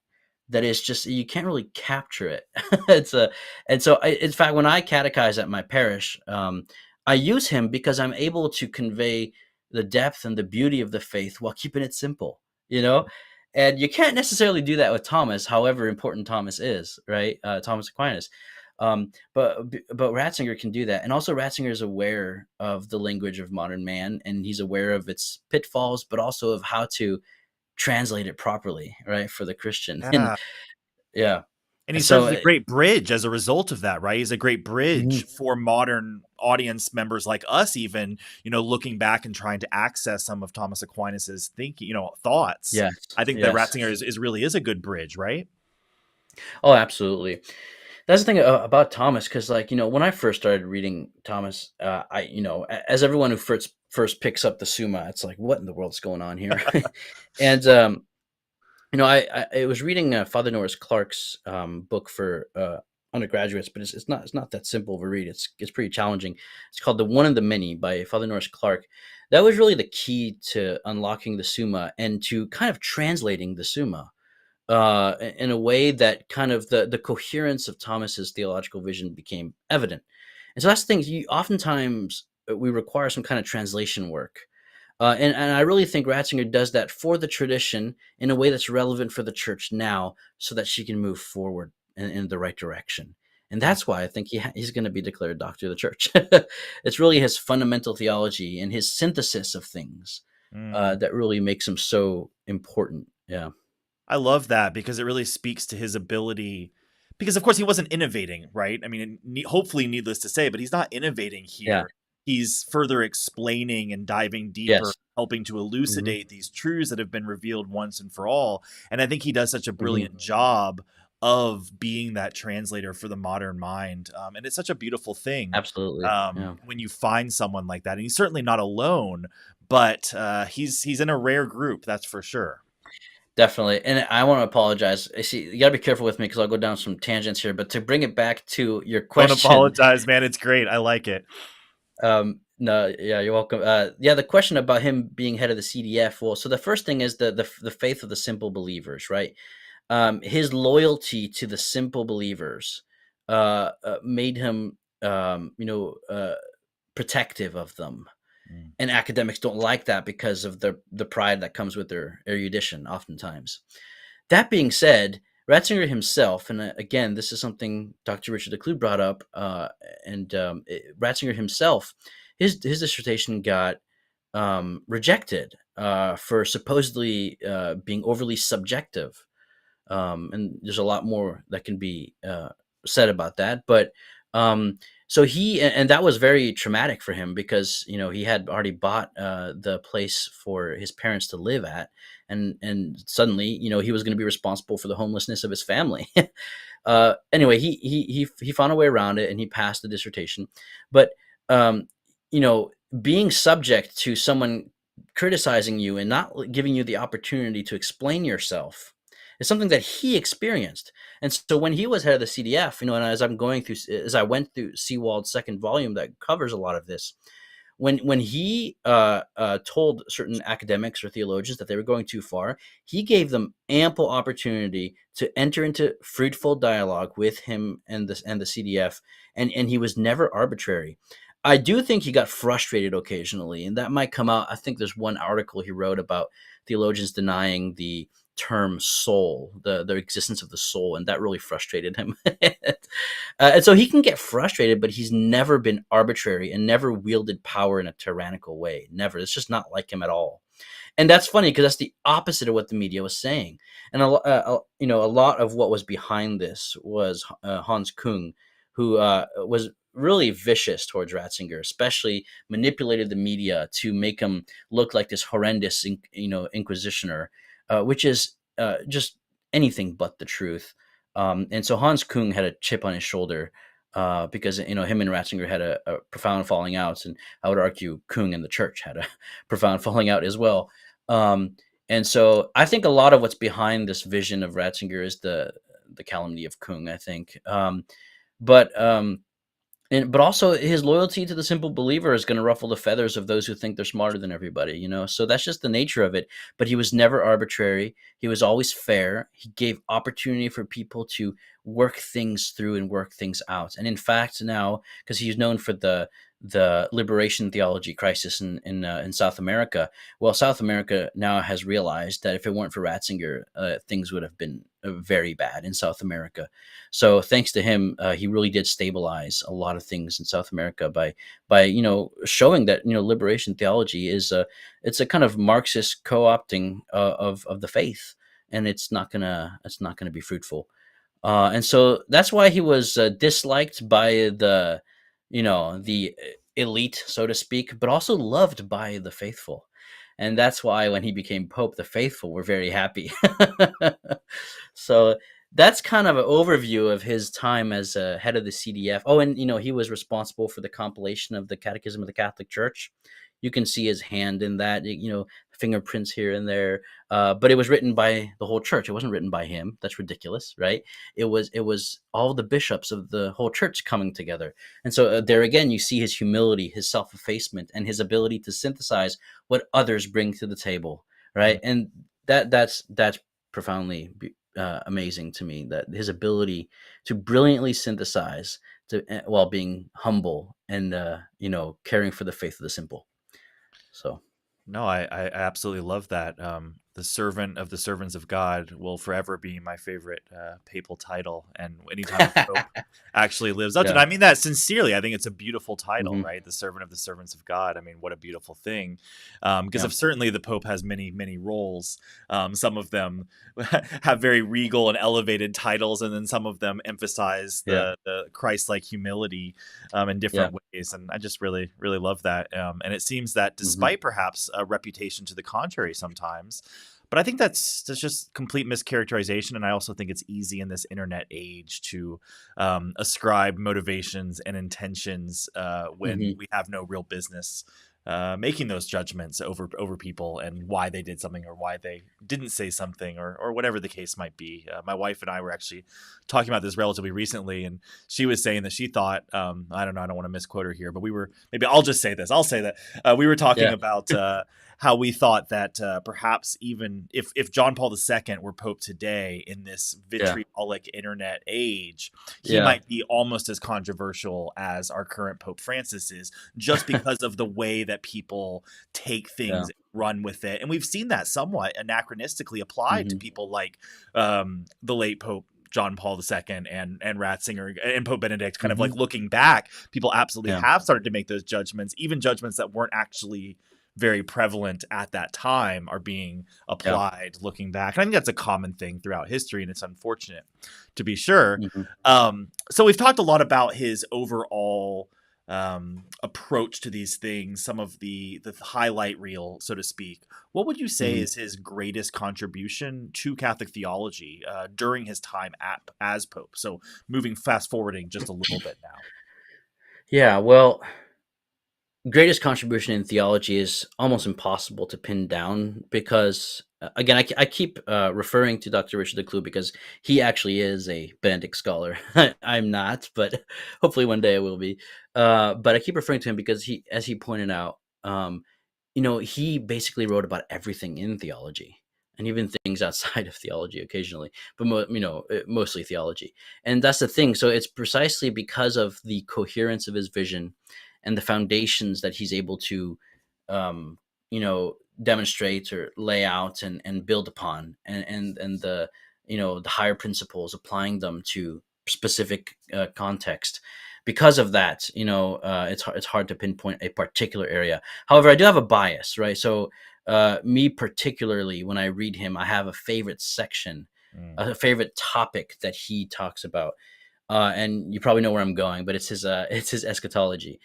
is just, you can't really capture it. it's a And so in fact, when I catechize at my parish, I use him because I'm able to convey the depth and the beauty of the faith while keeping it simple, you know. And you can't necessarily do that with Thomas, however important Thomas is, right? Thomas Aquinas. But Ratzinger can do that, and also Ratzinger is aware of the language of modern man, and he's aware of its pitfalls, but also of how to translate it properly, right, for the Christian. And Yeah. yeah, And he serves so as a great bridge as a result of that, right? He's a great bridge mhm. for modern audience members like us, even, looking back and trying to access some of Thomas Aquinas's thinking, thoughts. Yes, I think that yes. Ratzinger is really is a good bridge, right? Oh, absolutely. That's the thing about Thomas, because like, when I first started reading Thomas, I as everyone who first picks up the Summa, it's like, what in the world's going on here? And I was reading Father Norris Clark's book for undergraduates, but it's not that simple of a read. It's pretty challenging. It's called The One and the Many by Father Norris Clark. That was really the key to unlocking the Summa and to kind of translating the Summa in a way that kind of the coherence of Thomas's theological vision became evident. And so that's the thing. You oftentimes we require some kind of translation work. And I really think Ratzinger does that for the tradition in a way that's relevant for the church now, so that she can move forward in the right direction. And that's why I think he's going to be declared doctor of the church. It's really his fundamental theology and his synthesis of things Mm. that really makes him so important. Yeah. I love that because it really speaks to his ability. Because of course he wasn't innovating, right? I mean, hopefully, needless to say, but he's not innovating Yeah. here. He's further explaining and diving deeper, Yes. helping to Hmm. elucidate these truths that have been revealed once and for all. And I think he does such a Hmm. brilliant job of being that translator for the modern mind. And it's such a beautiful thing Absolutely. Yeah. when you find someone like that. And he's certainly not alone, but he's in a rare group, that's for sure. Definitely. And I want to apologize. I see you got to be careful with me because I'll go down some tangents here. But to bring it back to your Don't question, apologize, man. It's great. I like it. no, yeah, you're welcome. Yeah, the question about him being head of the CDF. Well, so the first thing is the faith of the simple believers, right? His loyalty to the simple believers made him, protective of them. Mm. And academics don't like that because of the pride that comes with their erudition, oftentimes. That being said, Ratzinger himself, and again, this is something Dr. Richard Decloux brought up, Ratzinger himself, his dissertation got rejected for supposedly being overly subjective. And there's a lot more that can be said about that. But so and that was very traumatic for him because he had already bought the place for his parents to live at, and suddenly he was going to be responsible for the homelessness of his family. Anyway, he found a way around it and he passed the dissertation. But um, being subject to someone criticizing you and not giving you the opportunity to explain yourself is something that he experienced. And so when he was head of the CDF, and as I went through Seawald's second volume that covers a lot of this, when he told certain academics or theologians that they were going too far, he gave them ample opportunity to enter into fruitful dialogue with him and the CDF, and he was never arbitrary. I do think he got frustrated occasionally, and that might come out. I think there's one article he wrote about theologians denying the term soul, the existence of the soul, and that really frustrated him. And so he can get frustrated, but he's never been arbitrary and never wielded power in a tyrannical way. Never. It's just not like him at all. And that's funny because that's the opposite of what the media was saying. And a lot of what was behind this was Hans Kung, who was really vicious towards Ratzinger, especially manipulated the media to make him look like this horrendous, inquisitioner, which is just anything but the truth. And so Hans Kung had a chip on his shoulder because him and Ratzinger had a profound falling out, and I would argue Kung and the church had a profound falling out as well. And so I think a lot of what's behind this vision of Ratzinger is the calumny of Kung, I think. But also his loyalty to the simple believer is going to ruffle the feathers of those who think they're smarter than everybody, So that's just the nature of it. But he was never arbitrary. He was always fair. He gave opportunity for people to work things through and work things out. And in fact, now, because he's known for the liberation theology crisis in South America. Well, South America now has realized that if it weren't for Ratzinger, things would have been very bad in South America. So thanks to him, he really did stabilize a lot of things in South America by showing that liberation theology is it's a kind of Marxist co-opting of the faith, and it's not gonna be fruitful. And so that's why he was disliked by the elite, so to speak, but also loved by the faithful. And that's why when he became Pope, the faithful were very happy. So that's kind of an overview of his time as head of the CDF. Oh, and he was responsible for the compilation of the Catechism of the Catholic Church. You can see his hand in that, fingerprints here and there. But it was written by the whole church. It wasn't written by him. That's ridiculous, right? It was all the bishops of the whole church coming together. And so there again, you see his humility, his self-effacement, and his ability to synthesize what others bring to the table, right? And that's profoundly amazing to me, that his ability to brilliantly synthesize while being humble and caring for the faith of the simple. So No, I absolutely love that. The servant of the servants of God will forever be my favorite papal title. And anytime a pope actually lives up to it, yeah. I mean that sincerely. I think it's a beautiful title, Mm-hmm. right? The servant of the servants of God. I mean, what a beautiful thing. Because Yeah. certainly the pope has many, many roles. Some of them have very regal and elevated titles, and then some of them emphasize Yeah. the Christ-like humility in different ways. And I just really, really love that. And it seems that Mm-hmm. despite perhaps a reputation to the contrary sometimes, But I think that's just complete mischaracterization, and I also think it's easy in this internet age to ascribe motivations and intentions when Hmm. we have no real business making those judgments over people and why they did something or why they didn't say something or whatever the case might be. My wife and I were actually talking about this relatively recently, and she was saying that she thought I don't know, I don't want to misquote her here, but we were maybe I'll just say this. I'll say that we were talking Yeah, about. How we thought that perhaps even if John Paul II were Pope today in this yeah, vitriolic internet age, he yeah, might be almost as controversial as our current Pope Francis is, just because of the way that people take yeah. things, run with it. And we've seen that somewhat anachronistically applied to Hmm. people like the late Pope John Paul II and Ratzinger and Pope Benedict. Kind of like Hmm. looking back, people absolutely Yeah, have started to make those judgments, even judgments that weren't actually very prevalent at that time are being yeah. applied looking back. And I think that's a common thing throughout history, and it's unfortunate to be sure. Hmm. So we've talked a lot about his overall approach to these things, some of the highlight reel, so to speak. What would you say Hmm. is his greatest contribution to Catholic theology during his time as Pope? So moving fast forwarding just a little bit now. Yeah, well, greatest contribution in theology is almost impossible to pin down because, again, I keep referring to Dr. Richard Decloux because he actually is a Benedict scholar. I'm not, but hopefully one day I will be. But I keep referring to him because he, as he pointed out, he basically wrote about everything in theology and even things outside of theology occasionally, but mostly theology. And that's the thing. So it's precisely because of the coherence of his vision and the foundations that he's able to, um, demonstrate or lay out and build upon, and the higher principles, applying them to specific context. Because of that, it's hard to pinpoint a particular area. However, I do have a bias, right? So, me particularly, when I read him, I have a favorite section, Mm. a favorite topic that he talks about, and you probably know where I'm going, but it's his it's his eschatology,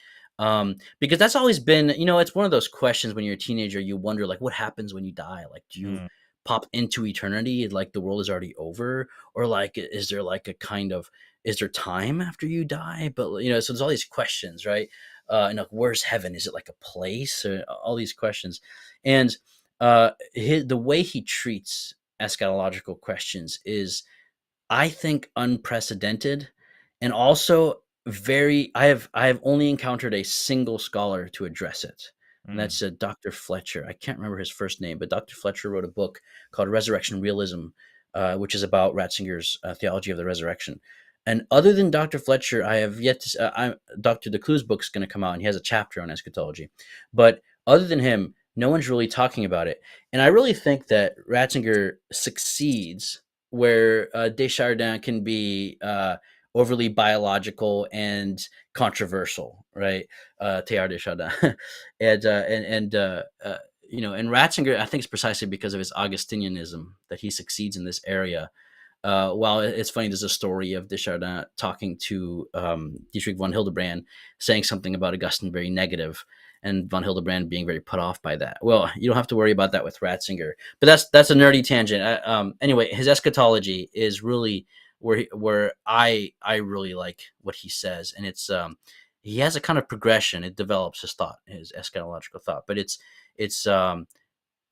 because that's always been, it's one of those questions when you're a teenager, you wonder, like, what happens when you die? Like, do you Mm. pop into eternity, like the world is already over, or like is there like a kind of, is there time after you die? But so there's all these questions, right? And like, where's heaven? Is it like a place? Or all these questions, and the way he treats eschatological questions is, I think, unprecedented, and also very. I have only encountered a single scholar to address it, and Mm. that's Dr. Fletcher. I can't remember his first name, but Dr. Fletcher wrote a book called Resurrection Realism, which is about Ratzinger's theology of the resurrection. And other than Dr. Fletcher, I have yet to. Dr. Decloux's book's going to come out, and he has a chapter on eschatology. But other than him, no one's really talking about it. And I really think that Ratzinger succeeds where Desjardins can be overly biological and controversial, right? Teilhard Desjardins, and Ratzinger, I think, is precisely because of his Augustinianism that he succeeds in this area. While it's funny, there's a story of Desjardins talking to Dietrich von Hildebrand, saying something about Augustine very negative, and von Hildebrand being very put off by that. Well, you don't have to worry about that with Ratzinger, but that's a nerdy tangent. Anyway, his eschatology is really where I really like what he says, and it's he has a kind of progression. It develops his thought, his eschatological thought, but it's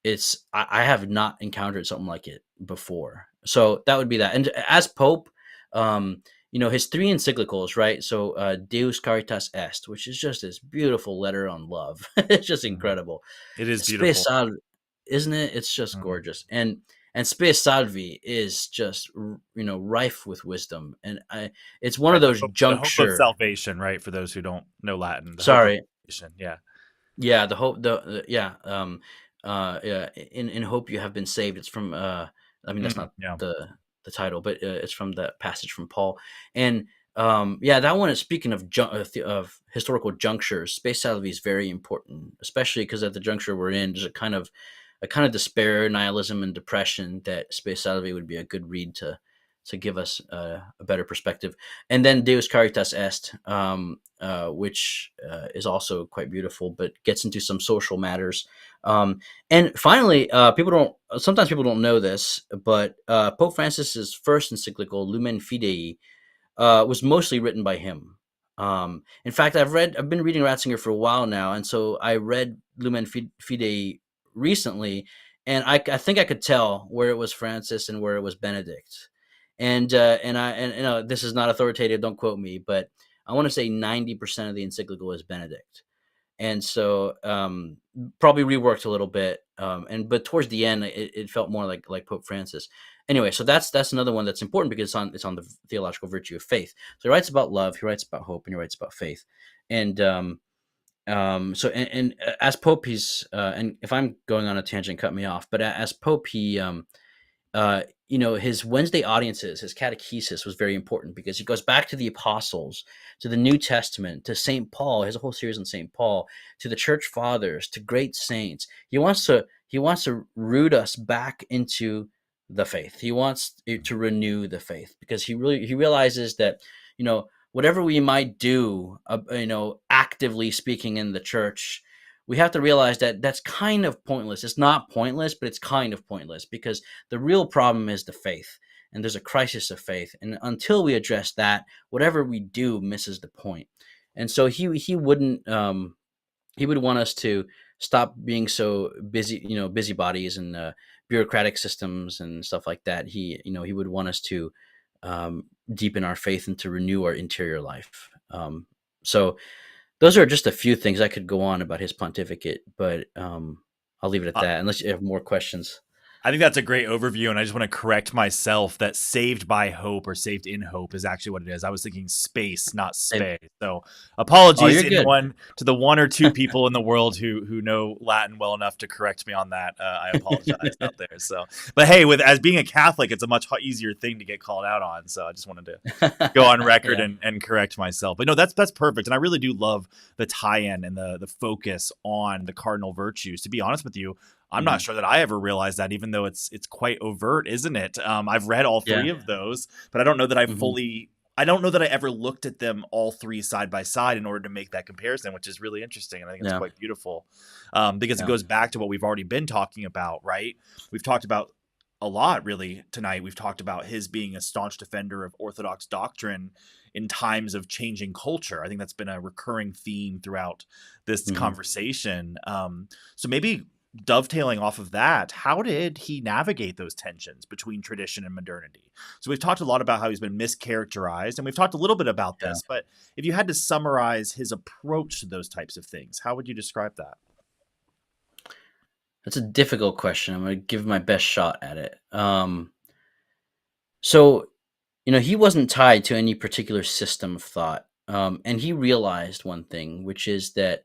I have not encountered something like it before. So that would be that. And as Pope, his three encyclicals, right? So Deus Caritas Est, which is just this beautiful letter on love. It's just Mm. incredible. It is Space beautiful. Salvi, isn't it? It's just Mm. gorgeous. And Space Salvi is just rife with wisdom. And it's one Yeah, of those the hope of juncture. salvation, right? For those who don't know Latin, the hope of Sorry, salvation. Yeah. yeah, the hope, yeah, yeah, in hope you have been saved. It's from, I mean, that's Mm. not Yeah. the title, but it's from the passage from Paul. And yeah, that one is, speaking of of historical junctures. Space Salvi is very important, especially because at the juncture we're in, there's a kind of despair, nihilism, and depression that Space Salvi would be a good read to give us a better perspective. And then Deus Caritas Est, which is also quite beautiful, but gets into some social matters. And finally, sometimes people don't know this, but Pope Francis's first encyclical, Lumen Fidei, was mostly written by him. In fact, I've been reading Ratzinger for a while now, and so I read Lumen Fidei recently, and I think I could tell where it was Francis and where it was Benedict. And you know, this is not authoritative, don't quote me, but I want to say 90% of the encyclical is Benedict. And so probably reworked a little bit, but towards the end it felt more like Pope Francis. Anyway, so that's another one that's important because it's on the theological virtue of faith. So he writes about love, he writes about hope, and he writes about faith. And so as Pope, he's and if I'm going on a tangent, cut me off. But as Pope, he you know, his Wednesday audiences, his catechesis was very important because he goes back to the apostles, to the New Testament, to St. Paul, his whole series on St. Paul, to the church fathers, to great saints. He wants to root us back into the faith. He wants to renew the faith because he realizes that, you know, whatever we might do, you know, actively speaking in the church, we have to realize that that's kind of pointless. It's not pointless, but it's kind of pointless because the real problem is the faith, and there's a crisis of faith. And until we address that, whatever we do misses the point. And so he wouldn't he would want us to stop being so busy, you know, busybodies and bureaucratic systems and stuff like that. He would want us to deepen our faith and to renew our interior life. So those are just a few things. I could go on about his pontificate, but I'll leave it at that unless you have more questions. I think that's a great overview, and I just want to correct myself that saved by hope or saved in hope is actually what it is. I was thinking space, not space. So apologies to the one or two people in the world who know Latin well enough to correct me on that. I apologize out there. So, but hey, as being a Catholic, it's a much easier thing to get called out on. So I just wanted to go on record and correct myself. But no, that's perfect, and I really do love the tie-in and the focus on the cardinal virtues. To be honest with you, I'm not sure that I ever realized that, even though it's quite overt, isn't it? I've read all three of those, but I don't know that I don't know that I ever looked at them all three side by side in order to make that comparison, which is really interesting. And I think it's quite beautiful because it goes back to what we've already been talking about, right? We've talked about a lot really tonight. We've talked about his being a staunch defender of Orthodox doctrine in times of changing culture. I think that's been a recurring theme throughout this conversation. So maybe dovetailing off of that, how did he navigate those tensions between tradition and modernity? So we've talked a lot about how he's been mischaracterized, and we've talked a little bit about this, but if you had to summarize his approach to those types of things, how would you describe that? That's a difficult question. I'm going to give my best shot at it. So, you know, he wasn't tied to any particular system of thought. And he realized one thing, which is that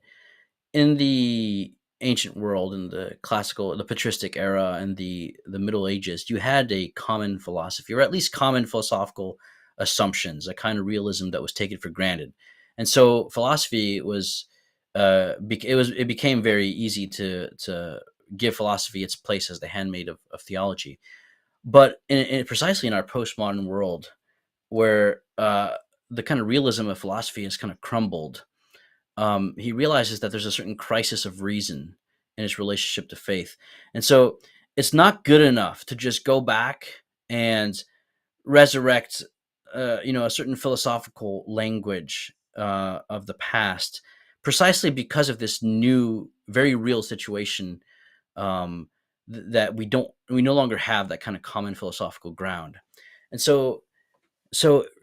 in the ancient world, in the patristic era, and the Middle Ages, you had a common philosophy, or at least common philosophical assumptions, a kind of realism that was taken for granted. And so philosophy it became very easy to give philosophy its place as the handmaid of theology. But precisely in our postmodern world, where the kind of realism of philosophy has kind of crumbled, he realizes that there's a certain crisis of reason in its relationship to faith. And so it's not good enough to just go back and resurrect, a certain philosophical language of the past, precisely because of this new, very real situation that we no longer have that kind of common philosophical ground. And so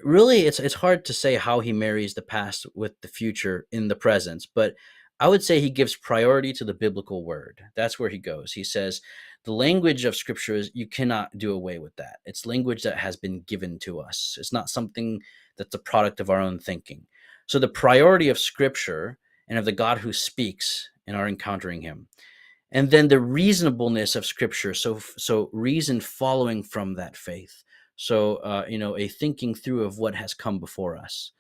really, it's hard to say how he marries the past with the future in the present, but I would say he gives priority to the biblical word. That's where he goes. He says the language of Scripture is, you cannot do away with that. It's language that has been given to us. It's not something that's a product of our own thinking. So the priority of Scripture and of the God who speaks in our encountering Him, and then the reasonableness of Scripture. So reason following from that faith. So, a thinking through of what has come before us.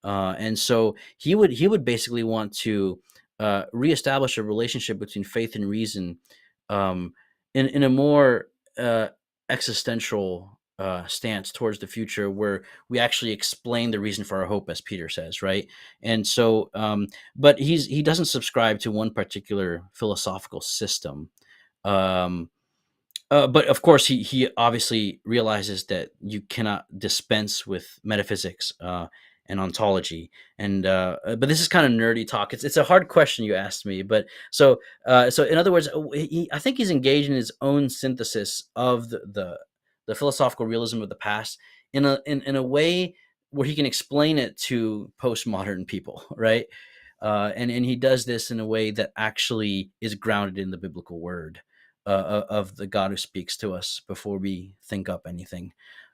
And so he would basically want to reestablish a relationship between faith and reason in a more existential stance towards the future, where we actually explain the reason for our hope, as Peter says, right? And so, but he doesn't subscribe to one particular philosophical system. Um, but of course, he obviously realizes that you cannot dispense with metaphysics and ontology. And but this is kind of nerdy talk. It's a hard question you asked me. But so in other words, I think he's engaged in his own synthesis of the philosophical realism of the past in a way where he can explain it to postmodern people, right? And he does this in a way that actually is grounded in the biblical word of the God who speaks to us before we think up anything.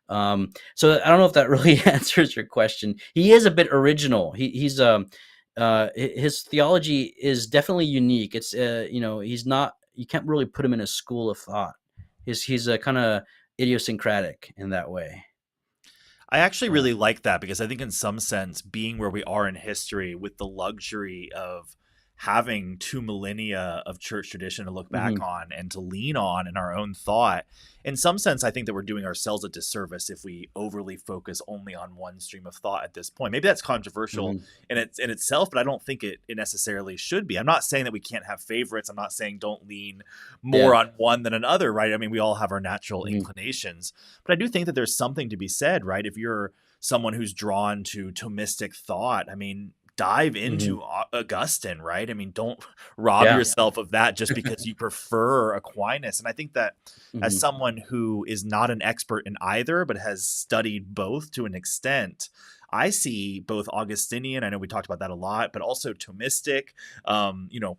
So I don't know if that really answers your question. He is a bit original. His theology is definitely unique. It's he's not, you can't really put him in a school of thought. He's a kind of idiosyncratic in that way. I actually Uh, really like that because I think, in some sense, being where we are in history with the luxury of having 2 millennia of church tradition to look back mhm, on and to lean on in our own thought, in some sense, I think that we're doing ourselves a disservice if we overly focus only on one stream of thought at this point. Maybe that's controversial mhm. in itself, but I don't think it necessarily should be. I'm not saying that we can't have favorites. I'm not saying don't lean more Yeah. on one than another, right? I mean, we all have our natural Mhm, inclinations. But I do think that there's something to be said, right? If you're someone who's drawn to Thomistic thought, I mean, dive mhm. into Augustine, right? I mean, don't rob Yeah. yourself of that just because you prefer Aquinas. And I think that, as Mhm, someone who is not an expert in either, but has studied both to an extent, I see both Augustinian, I know we talked about that a lot, but also Thomistic,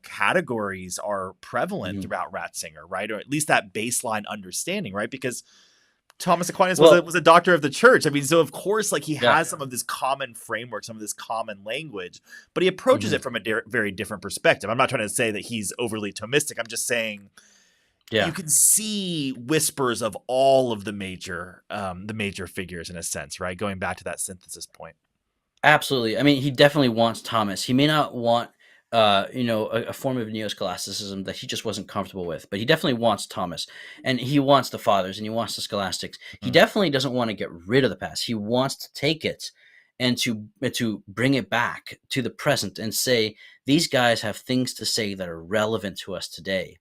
categories are prevalent mhm. throughout Ratzinger, right? Or at least that baseline understanding, right? Because Thomas Aquinas was a Well, was a doctor of the church. I mean, so of course, like, he yeah. has some of this common framework, some of this common language, but he approaches Mhm, it from a very different perspective. I'm not trying to say that he's overly Thomistic. I'm just saying you yeah. can see whispers of all of the major figures, in a sense, right? Going back to that synthesis point. Absolutely. I mean, he definitely wants Thomas. He may not want, a form of neo-scholasticism that he just wasn't comfortable with, but he definitely wants Thomas, and he wants the fathers, and he wants the scholastics. He Mm. definitely doesn't want to get rid of the past. He wants to take it and to bring it back to the present and say these guys have things to say that are relevant to us today.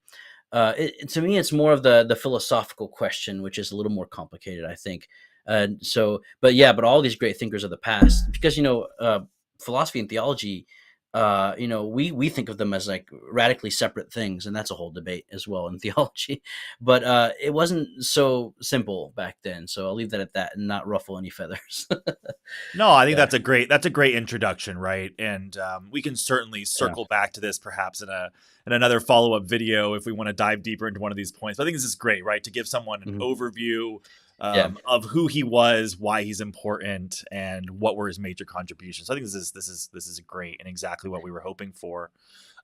To me, it's more of the philosophical question, which is a little more complicated, I think. But yeah, but all these great thinkers of the past, because philosophy and theology, we think of them as like radically separate things, and that's a whole debate as well in theology. But it wasn't so simple back then, so I'll leave that at that and not ruffle any feathers. No, I think Yeah, that's a great introduction, right? And we can certainly yeah, circle back to this perhaps in another follow up video if we want to dive deeper into one of these points. But I think this is great, right? To give someone an mhm, overview yeah, of who he was, why he's important, and what were his major contributions. So I think this is great and exactly what we were hoping for.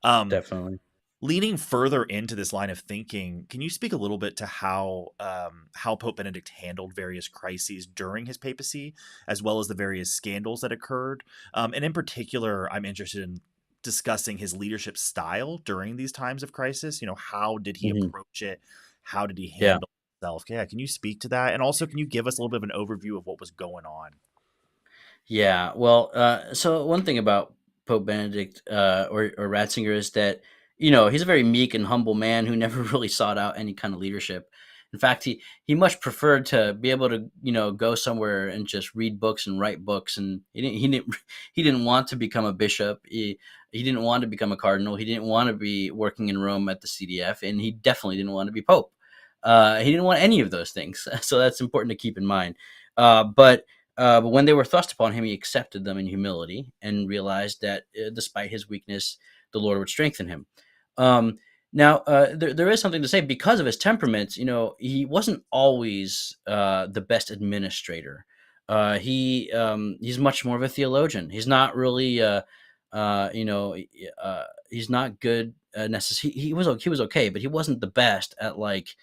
Um, definitely. Leaning further into this line of thinking, can you speak a little bit to how Pope Benedict handled various crises during his papacy, as well as the various scandals that occurred? And in particular, I'm interested in discussing his leadership style during these times of crisis. How did he Mhm, approach it? How did he yeah. handle himself? Yeah, can you speak to that? And also, can you give us a little bit of an overview of what was going on? Yeah, well, so one thing about Pope Benedict or Ratzinger is that he's a very meek and humble man who never really sought out any kind of leadership. In fact, he much preferred to be able to go somewhere and just read books and write books, and he didn't want to become a bishop. He didn't want to become a cardinal. He didn't want to be working in Rome at the CDF, and he definitely didn't want to be pope. He didn't want any of those things, so that's important to keep in mind. But when they were thrust upon him, he accepted them in humility and realized that despite his weakness, the Lord would strengthen him. Um, there is something to say because of his temperament. He wasn't always the best administrator. He's much more of a theologian. He's not really, he's not good. He was okay, but he wasn't the best at like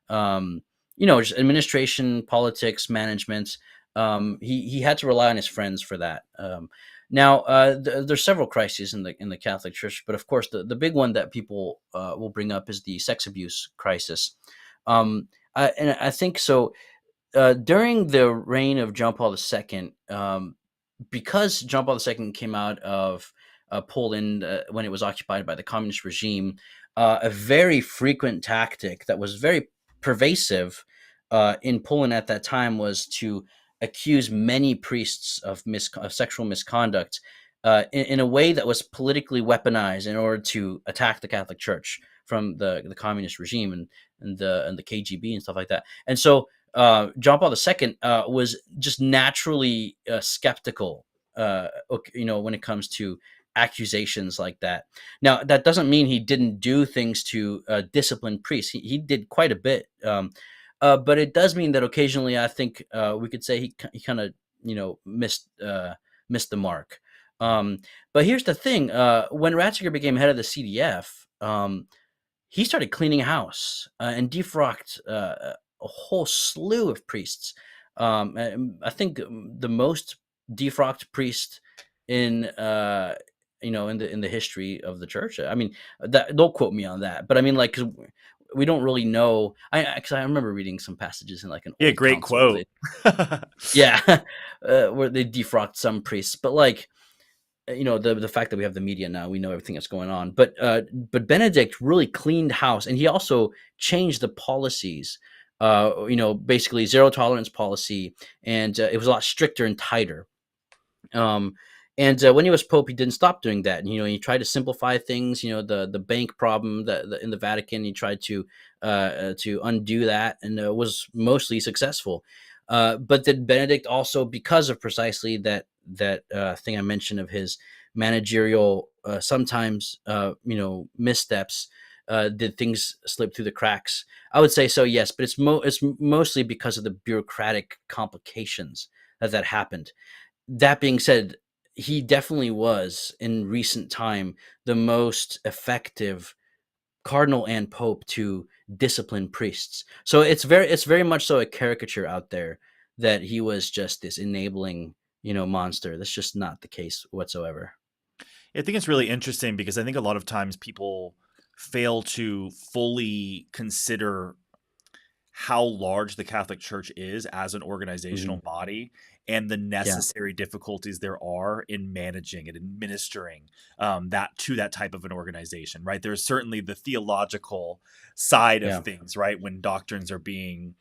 just administration, politics, management. He had to rely on his friends for that. There's several crises in the Catholic Church, but of course the big one that people will bring up is the sex abuse crisis. And I think so. during the reign of John Paul II, because John Paul II came out of Poland when it was occupied by the communist regime, a very frequent tactic that was very pervasive in Poland at that time was to accuse many priests of sexual misconduct in a way that was politically weaponized in order to attack the Catholic Church from the communist regime and the KGB and stuff like that. And so John Paul II was just naturally skeptical, when it comes to accusations like that. Now, that doesn't mean he didn't do things to discipline priests. He did quite a bit, but it does mean that occasionally, I think we could say he kind of missed the mark. But here's the thing: when Ratzinger became head of the CDF, he started cleaning house and defrocked a whole slew of priests. I think the most defrocked priest in in the history of the church. I mean, that don't quote me on that, but I mean, like, 'cause we don't really know. Because I remember reading some passages in like an Yeah, old great council where quote. yeah, where they defrocked some priests, but like, the fact that we have the media now, we know everything that's going on. But Benedict really cleaned house, and he also changed the policies. Basically zero tolerance policy, and it was a lot stricter and tighter. Um, and when he was pope, he didn't stop doing that. And, he tried to simplify things. The bank problem that in the Vatican, he tried to undo that, and was mostly successful. But then Benedict also, because of precisely that thing I mentioned of his managerial sometimes missteps, did things slip through the cracks? I would say so, yes, but it's mostly because of the bureaucratic complications that happened. That being said, he definitely was in recent time the most effective cardinal and pope to discipline priests. So it's very much so a caricature out there that he was just this enabling, monster. That's just not the case whatsoever. I think it's really interesting because I think a lot of times people fail to fully consider how large the Catholic Church is as an organizational Hmm. body and the Yeah, necessary difficulties there are in managing and administering that type of an organization, right? There's certainly the theological side of yeah, things, right? When doctrines are being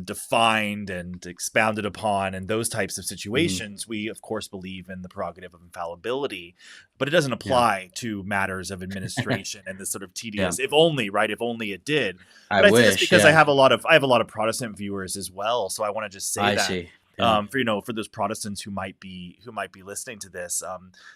defined and expounded upon and those types of hmm, situations, we of course believe in the prerogative of infallibility, but it doesn't yeah, apply to matters of administration and this sort of yeah. tedious, if only, right? If only it did. I But I say this wish. because Yeah, I have a lot of Protestant viewers as well, so I want to just say I that see. Yeah, for those Protestants who might be listening to this,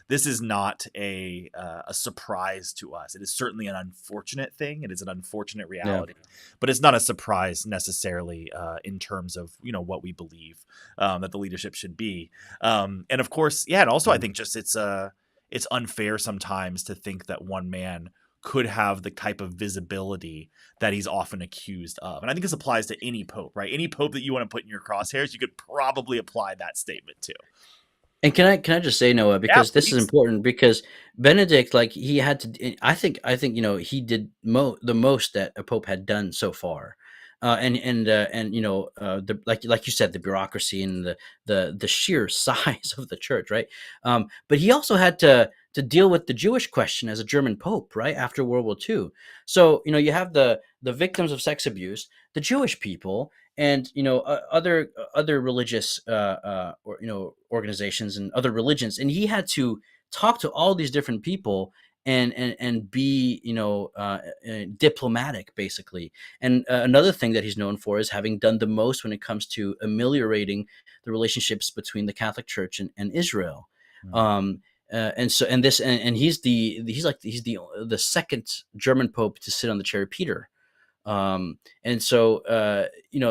this is not a surprise to us. It is certainly an unfortunate thing. It is an unfortunate yeah, reality, but it's not a surprise necessarily in terms of what we believe that the leadership should be. And of course, yeah, and also I mhm, think just it's unfair sometimes to think that one man could have the type of visibility that he's often accused of. And I think this applies to any pope, right? Any pope that you want to put in your crosshairs, you could probably apply that statement to. And can I just say, Noah, Yeah, because this is please. important, because Benedict, like, he had to. I think he did the most that a pope had done so far, and the, like you said, the bureaucracy and the sheer size of the church, right? But he also had to deal with the Jewish question as a German pope, right, after World War II. So you have the victims of sex abuse, the Jewish people, and other religious or organizations and other religions, and he had to talk to all these different people and be diplomatic, basically. And another thing that he's known for is having done the most when it comes to ameliorating the relationships between the Catholic Church and Israel. Mm. And he's the second German pope to sit on the chair of Peter. And so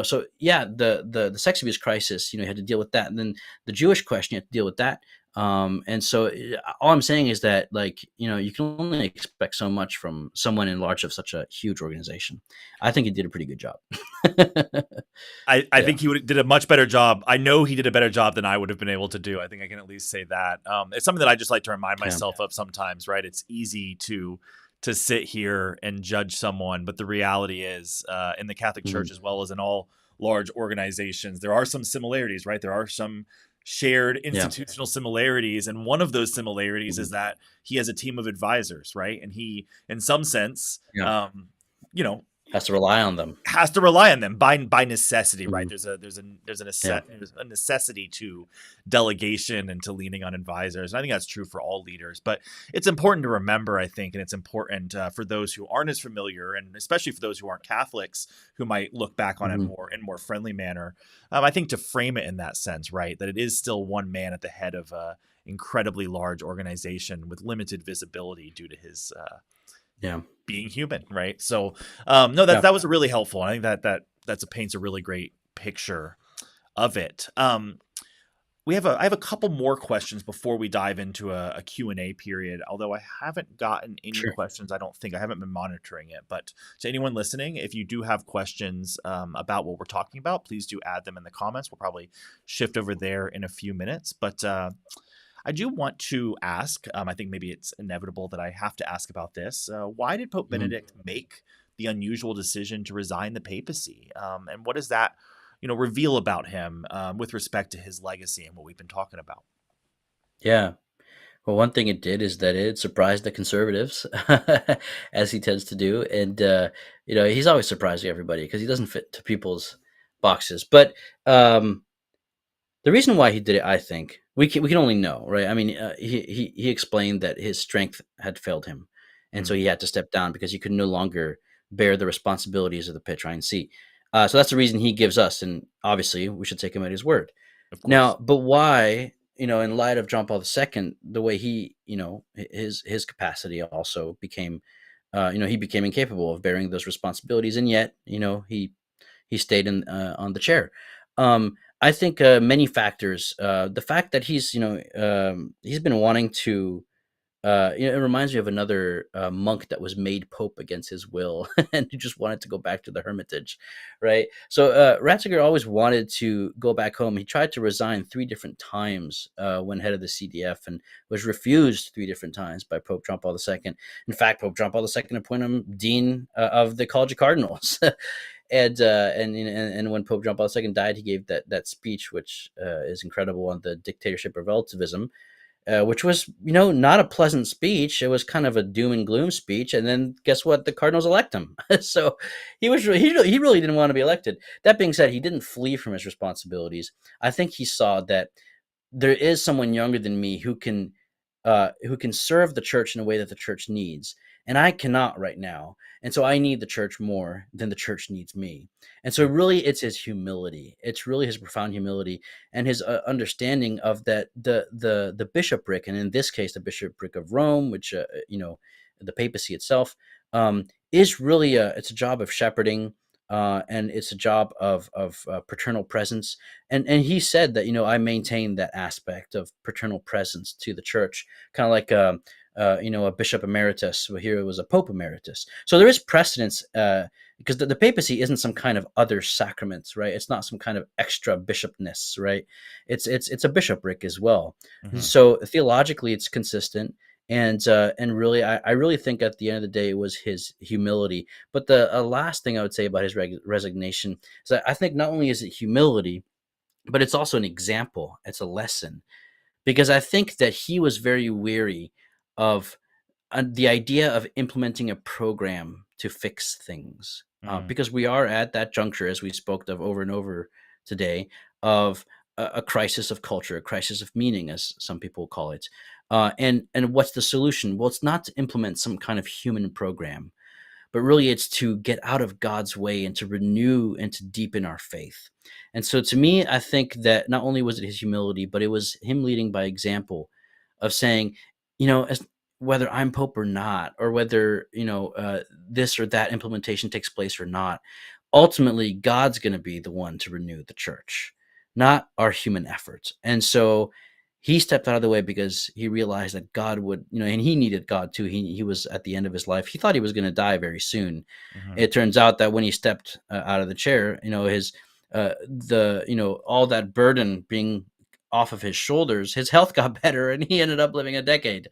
so yeah, the sex abuse crisis, you had to deal with that, and then the Jewish question, you had to deal with that. And so all I'm saying is that, like, you can only expect so much from someone in charge of such a huge organization. I think he did a pretty good job. I Yeah, think did a much better job. I know he did a better job than I would have been able to do. I think I can at least say that. It's something that I just like to remind yeah, myself of sometimes, right? It's easy to sit here and judge someone, but the reality is, in the Catholic mhm, Church as well as in all large organizations, there are some similarities, right? There are some shared Yeah. institutional similarities, and one of those similarities Mhm. is that he has a team of advisors, right? And he, in some sense, Yeah. you know, Has to rely on them. has to rely on them by necessity, right? Mhm. Yeah. There's a necessity to delegation and to leaning on advisors. And I think that's true for all leaders, but it's important to remember, I think, and it's important for those who aren't as familiar, and especially for those who aren't Catholics, who might look back on it Mhm. more friendly manner. I think to frame it in that sense, right, that it is still one man at the head of a incredibly large organization with limited visibility due to his Yeah. being human, right? So, no, Yeah. that was really helpful. I think that's a paints a really great picture of it. I have a couple more questions before we dive into a Q&A period, although I haven't gotten any Sure. questions. I don't think I haven't been monitoring it, but to anyone listening, if you do have questions about what we're talking about, please do add them in the comments. We'll probably shift over there in a few minutes, but I do want to ask, I think maybe it's inevitable that I have to ask about this. Why did Pope Mhm. Benedict make the unusual decision to resign the papacy? And what does that, reveal about him with respect to his legacy and what we've been talking about? Yeah. Well, one thing it did is that it surprised the conservatives, as he tends to do, and he's always surprising everybody because he doesn't fit to people's boxes. But um, the reason why he did it, I think, we can only know, right? I mean, he explained that his strength had failed him, and so Mm, he had to step down because he could no longer bear the responsibilities of the Petrine See. So that's the reason he gives us, and obviously we should take him at his word. of Now, course. but why, in light of John Paul II, the way he, his capacity also became, he became incapable of bearing those responsibilities, and yet, he stayed in on the chair. I think many factors. The fact that he's been wanting to it reminds me of another monk that was made pope against his will, and he just wanted to go back to the hermitage, right? So Ratzinger always wanted to go back home. He tried to resign 3 different times when head of the CDF, and was refused 3 different times by Pope John Paul II. In fact, Pope John Paul II appointed him dean of the College of Cardinals. And when Pope John Paul II died, he gave that speech, which is incredible, on the dictatorship of relativism, which was, not a pleasant speech. It was kind of a doom and gloom speech. And then guess what? The Cardinals elect him. So he really didn't want to be elected. That being said, he didn't flee from his responsibilities. I think he saw that there is someone younger than me who can serve the church in a way that the church needs, and I cannot right now. And so I need the church more than the church needs me. And so Mm, really, it's his humility. It's really his profound humility and his understanding of that the bishopric, and in this case, the bishopric of Rome, which the papacy itself, is really it's a job of shepherding. And it's a job of paternal presence, and he said that, I maintain that aspect of paternal presence to the church, kind of like a bishop emeritus. Well, here it was a pope emeritus. So there is precedence, because the papacy isn't some kind of other sacrament, right? It's not some kind of extra bishopness, right? It's a bishopric as well. And mhm. so theologically, it's consistent. And really, I really think at the end of the day, it was his humility. But the last thing I would say about his resignation is that I think not only is it humility, but it's also an example. It's a lesson, because I think that he was very weary of the idea of implementing a program to fix things, Mm, because we are at that juncture, as we spoke of over and over today, of a crisis of culture, a crisis of meaning, as some people call it. And what's the solution? Well, it's not to implement some kind of human program, but really it's to get out of God's way and to renew and to deepen our faith. And so to me, I think that not only was it his humility, but it was him leading by example, of saying, as whether I'm pope or not, or whether, this or that implementation takes place or not, ultimately God's going to be the one to renew the church, not our human efforts. And so he stepped out of the way because he realized that God would, and he needed God too. He was at the end of his life. He thought he was going to die very soon. mhm. It turns out that when he stepped out of the chair, his all that burden being off of his shoulders, his health got better, and he ended up living a decade.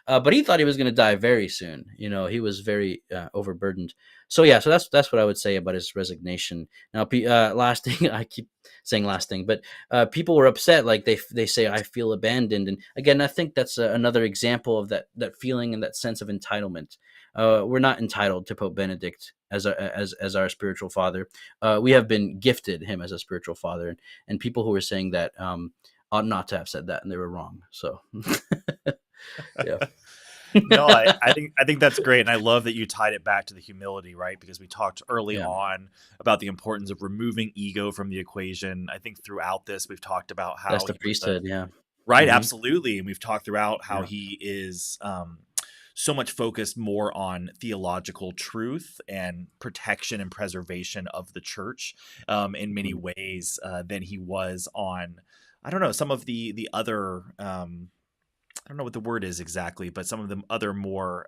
But he thought he was going to die very soon. He was very overburdened. So yeah, so that's what I would say about his resignation. Now, last thing, I keep saying last thing, but people were upset. Like they say, I feel abandoned, and again, I think that's another example of that feeling and that sense of entitlement. We're not entitled to Pope Benedict as our spiritual father. We have been gifted him as a spiritual father, and people who were saying that ought not to have said that, and they were wrong. So yeah, No, I think that's great, and I love that you tied it back to the humility, right? Because we talked early yeah, on about the importance of removing ego from the equation. I think throughout this, we've talked about that's how the he was a priesthood. Yeah, right, hmm absolutely, and we've talked throughout how yeah, he is so much focused more on theological truth and protection and preservation of the church in many mhm. ways than he was on. I don't know some of the other. I don't know what the word is exactly, but some of the other more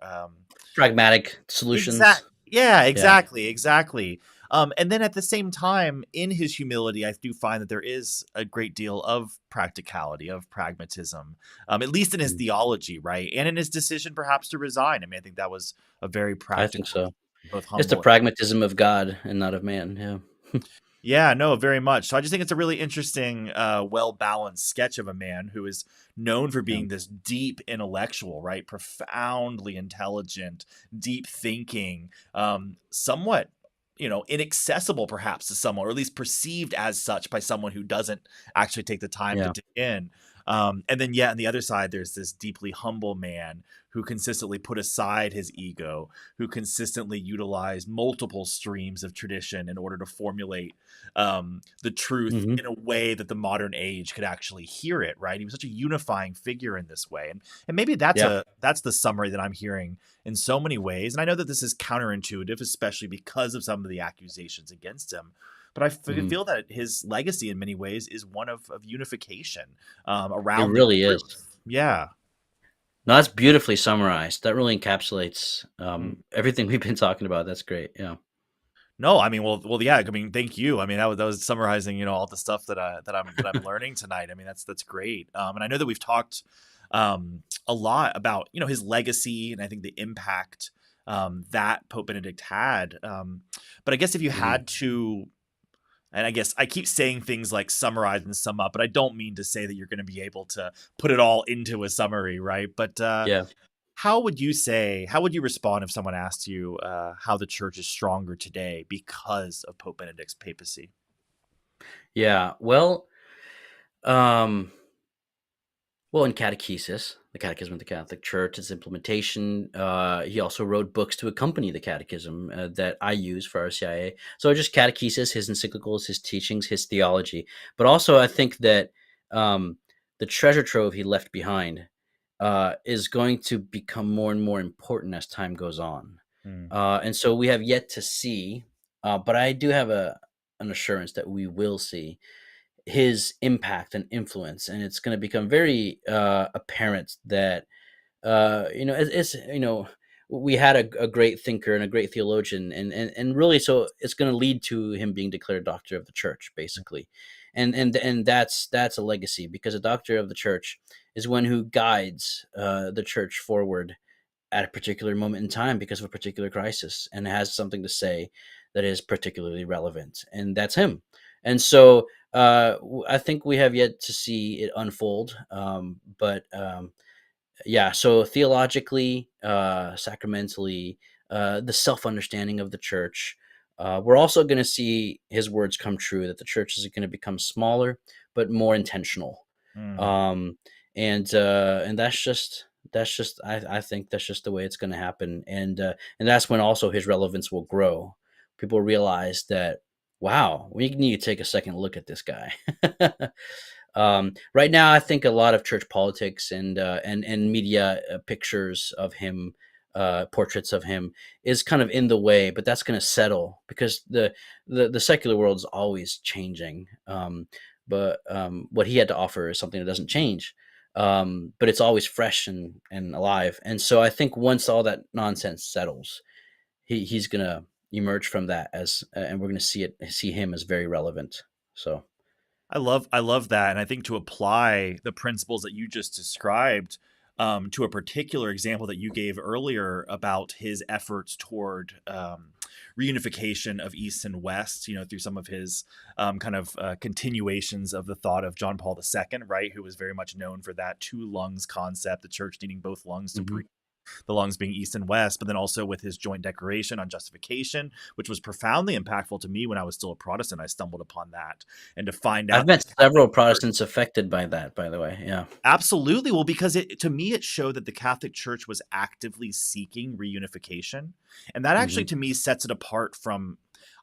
Pragmatic solutions. yeah, Yeah, exactly. And then at the same time, in his humility, I do find that there is a great deal of practicality, of pragmatism, at least in his mm, theology, right? And in his decision perhaps to resign. I mean, I think that was a very I think practical, so. both It's the humble. pragmatism of God and not of man. Yeah. Yeah, no, very much. So I just think it's a really interesting, well balanced sketch of a man who is known for Yeah. being this deep intellectual, right? Profoundly intelligent, deep thinking, somewhat, inaccessible perhaps to someone, or at least perceived as such by someone who doesn't actually take the time to Yeah. dig in. And then, yeah, on the other side, there's this deeply humble man who consistently put aside his ego, who consistently utilized multiple streams of tradition in order to formulate the truth hmm in a way that the modern age could actually hear it. Right? He was such a unifying figure in this way, and maybe Yeah. that's the summary that I'm hearing in so many ways. And I know that this is counterintuitive, especially because of some of the accusations against him. But hmm feel that his legacy, in many ways, is one of unification It around the really is. truth. Yeah. No, that's beautifully summarized. That really encapsulates Mm. everything we've been talking about. That's great. Yeah. No, I mean, well, yeah. I mean, thank you. I mean, that was summarizing, all the stuff that I'm learning tonight. I mean, that's great. And I know that we've talked a lot about his legacy, and I think the impact that Pope Benedict had. But I guess if you hmm had to, and I guess I keep saying things like summarize and sum up, but I don't mean to say that you're going to be able to put it all into a summary, right? But Yeah. how would you respond if someone asked you how the church is stronger today because of Pope Benedict's papacy? Yeah. Um, well, in catechesis, the Catechism of the Catholic Church, its implementation. He also wrote books to accompany the Catechism that I use for RCIA. So just catechesis, his encyclicals, his teachings, his theology. But also, I think that um, the treasure trove he left behind is going to become more and more important as time goes on. Mm, And so we have yet to see, but I do have an assurance that we will see his impact and influence, and it's going to become very apparent that we had a great thinker and a great theologian, and really, so it's going to lead to him being declared doctor of the church, basically, and that's a legacy, because a doctor of the church is one who guides the church forward at a particular moment in time because of a particular crisis, and has something to say that is particularly relevant, and that's him. And so I think we have yet to see it unfold, but yeah, so theologically, sacramentally, the self-understanding of the church, we're also going to see his words come true, that the church is going to become smaller but more intentional. mm. um, and that's just I think that's just the way it's going to happen, and that's when also his relevance will grow. People realize that, wow, we need to take a second look at this guy. Right now, I think a lot of church politics and media pictures of him, portraits of him, is kind of in the way, but that's going to settle, because the secular world is always changing. But what he had to offer is something that doesn't change, but it's always fresh and alive. And so I think once all that nonsense settles, he's going to emerge from that as, and we're going to see him as very relevant. So I love that, and I think to apply the principles that you just described to a particular example that you gave earlier about his efforts toward reunification of East and West, through some of his continuations of the thought of John Paul II, right, who was very much known for that two lungs concept, the church needing both lungs to Hmm. breathe. The lungs being East and West, but then also with his joint declaration on justification, which was profoundly impactful to me when I was still a Protestant. I stumbled upon that, and to find I've out that met the Catholic several Church. Protestants affected by that, by the way. Yeah. Absolutely. Well, because to me, it showed that the Catholic Church was actively seeking reunification. And that actually, Hmm. to me, sets it apart from,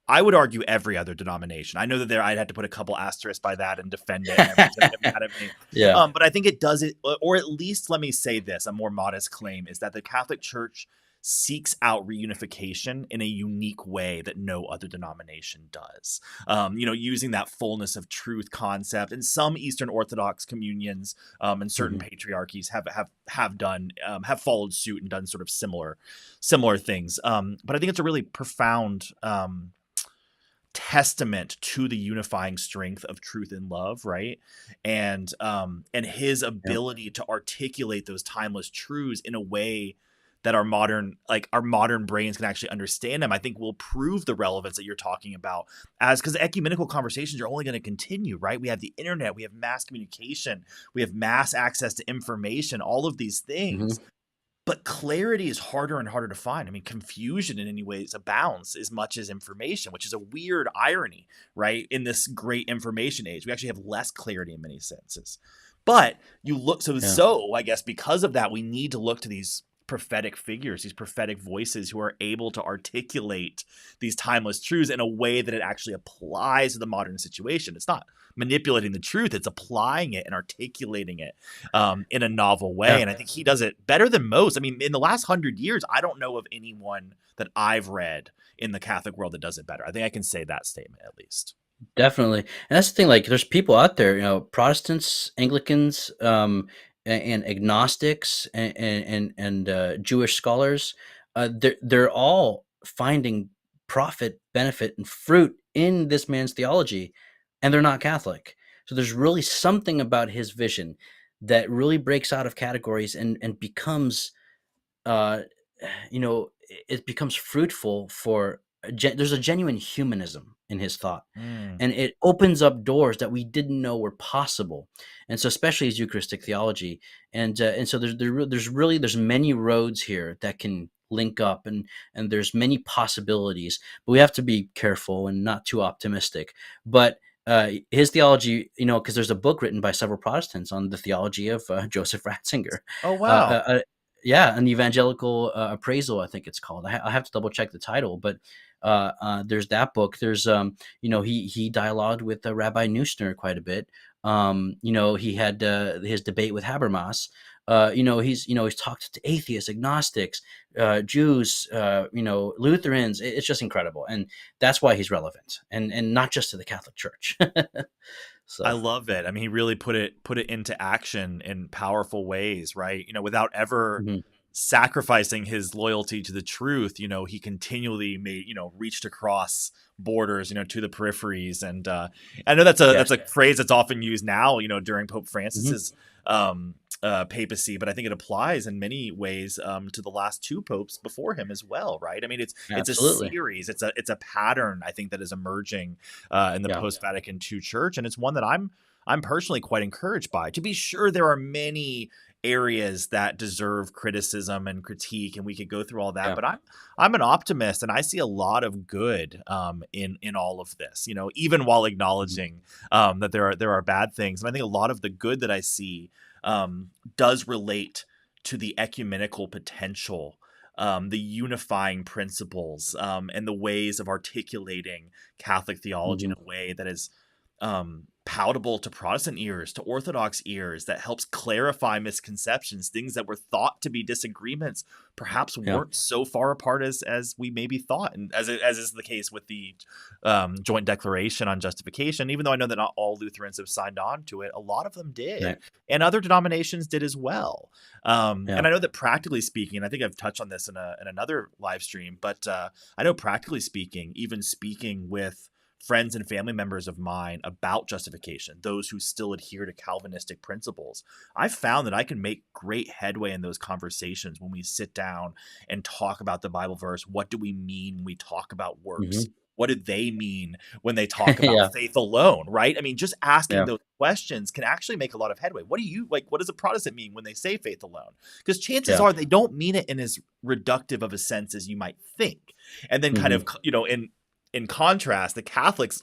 I would argue, every other denomination. I know that I'd had to put a couple asterisks by that and defend it, and everyone's going to get mad at me. Yeah. But I think it does it, or at least let me say this, a more modest claim is that the Catholic Church seeks out reunification in a unique way that no other denomination does. Using that fullness of truth concept, and some Eastern Orthodox communions and certain Hmm. patriarchies have followed suit and done sort of similar things. But I think it's a really profound testament to the unifying strength of truth and love, right? And his Yep. ability to articulate those timeless truths in a way that our modern brains can actually understand them, I think will prove the relevance that you're talking about, as because ecumenical conversations are only going to continue, right? We have the internet, we have mass communication, we have mass access to information, all of these Hmm. things. But clarity is harder and harder to find. I mean, confusion in any ways abounds as much as information, which is a weird irony, right? In this great information age, we actually have less clarity in many senses. But you look, Yeah. so I guess because of that, we need to look to these prophetic figures, these prophetic voices who are able to articulate these timeless truths in a way that it actually applies to the modern situation. It's not manipulating the truth, it's applying it and articulating it in a novel way. Yeah. And I think he does it better than most. I mean, in the last 100 years, I don't know of anyone that I've read in the Catholic world that does it better. I think I can say that statement at least. Definitely. And that's the thing, like there's people out there, Protestants, Anglicans, and agnostics and Jewish scholars, they're all finding profit, benefit, and fruit in this man's theology, and they're not Catholic. So there's really something about his vision that really breaks out of categories and becomes uh, it becomes fruitful for there's a genuine humanism in his thought, Mm. and it opens up doors that we didn't know were possible. And so especially his Eucharistic theology, and so there's many roads here that can link up, and there's many possibilities, but we have to be careful and not too optimistic. But his theology, because there's a book written by several Protestants on the theology of Joseph Ratzinger. Oh, uh, wow. uh, uh, yeah, an evangelical appraisal, I think it's called. I have to double check the title, but there's that book. There's he dialogued with Rabbi Neusner quite a bit. He had his debate with Habermas. He's talked to atheists, agnostics, Jews, Lutherans. It's just incredible, and that's why he's relevant, and not just to the Catholic Church. I So. love it. I mean, he really put it into action in powerful ways, right? Without ever Mhm. sacrificing his loyalty to the truth. He continually reached across borders, to the peripheries. And I know that's a Yes. that's a phrase that's often used now, during Pope Mhm. Francis's papacy, but I think it applies in many ways to the last two popes before him as well, right? I mean, it's a Absolutely. series, it's a pattern I think that is emerging in the Yeah. post Vatican II church, and it's one that I'm personally quite encouraged by. To be sure, there are many areas that deserve criticism and critique, and we could go through all that. Yeah. But I'm an optimist, and I see a lot of good in all of this. Even while Mhm. acknowledging that there are bad things, and I think a lot of the good that I see does relate to the ecumenical potential. The unifying principles and the ways of articulating Catholic theology in Mhm. a way that is palatable to Protestant ears, to Orthodox ears, that helps clarify misconceptions, things that were thought to be disagreements, perhaps Yeah. weren't so far apart as we maybe thought, and as is the case with the joint declaration on justification. Even though I know that not all Lutherans have signed on to it, a lot of them did, Right. and other denominations did as well. Yeah. And I know that practically speaking, and I think I've touched on this in another live stream, but I know practically speaking, even speaking with friends and family members of mine about justification, those who still adhere to Calvinistic principles, I've found that I can make great headway in those conversations when we sit down and talk about the Bible verse. What do we mean when we talk about works? Hmm. What do they mean when they talk about Yeah. faith alone, right? I mean, just asking Yeah. those questions can actually make a lot of headway. What do you like? What does a Protestant mean when they say faith alone? Because chances Yeah. are they don't mean it in as reductive of a sense as you might think. And then kind of, Hmm. in contrast, the Catholics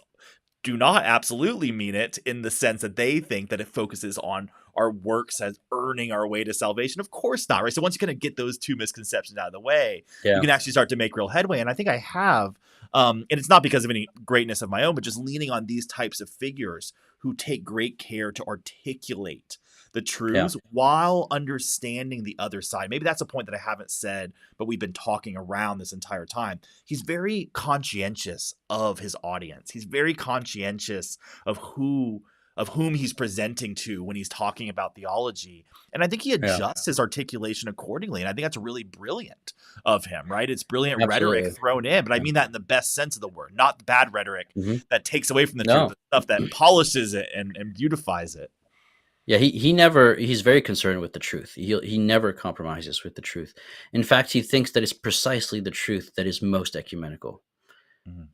do not absolutely mean it in the sense that they think that it focuses on our works as earning our way to salvation. Of course not, right? So once you kind of get those two misconceptions out of the way, you Yeah. can actually start to make real headway. And I think I have, and it's not because of any greatness of my own, but just leaning on these types of figures who take great care to articulate the Yeah. truths while understanding the other side. Maybe that's a point that I haven't said, but we've been talking around this entire time. He's very conscientious of his audience. He's very conscientious of whom he's presenting to when he's talking about theology. And I think he Yeah. adjusts his articulation accordingly. And I think that's really brilliant of him, right? It's brilliant rhetoric Absolutely. thrown in, but I Yeah. mean that in the best sense of the word, not the bad rhetoric Hmm. that takes away from the truth, No. the stuff that polishes it and beautifies it. Yeah, he's very concerned with the truth. He never compromises with the truth. In fact, he thinks that it's precisely the truth that is most ecumenical. Mhm.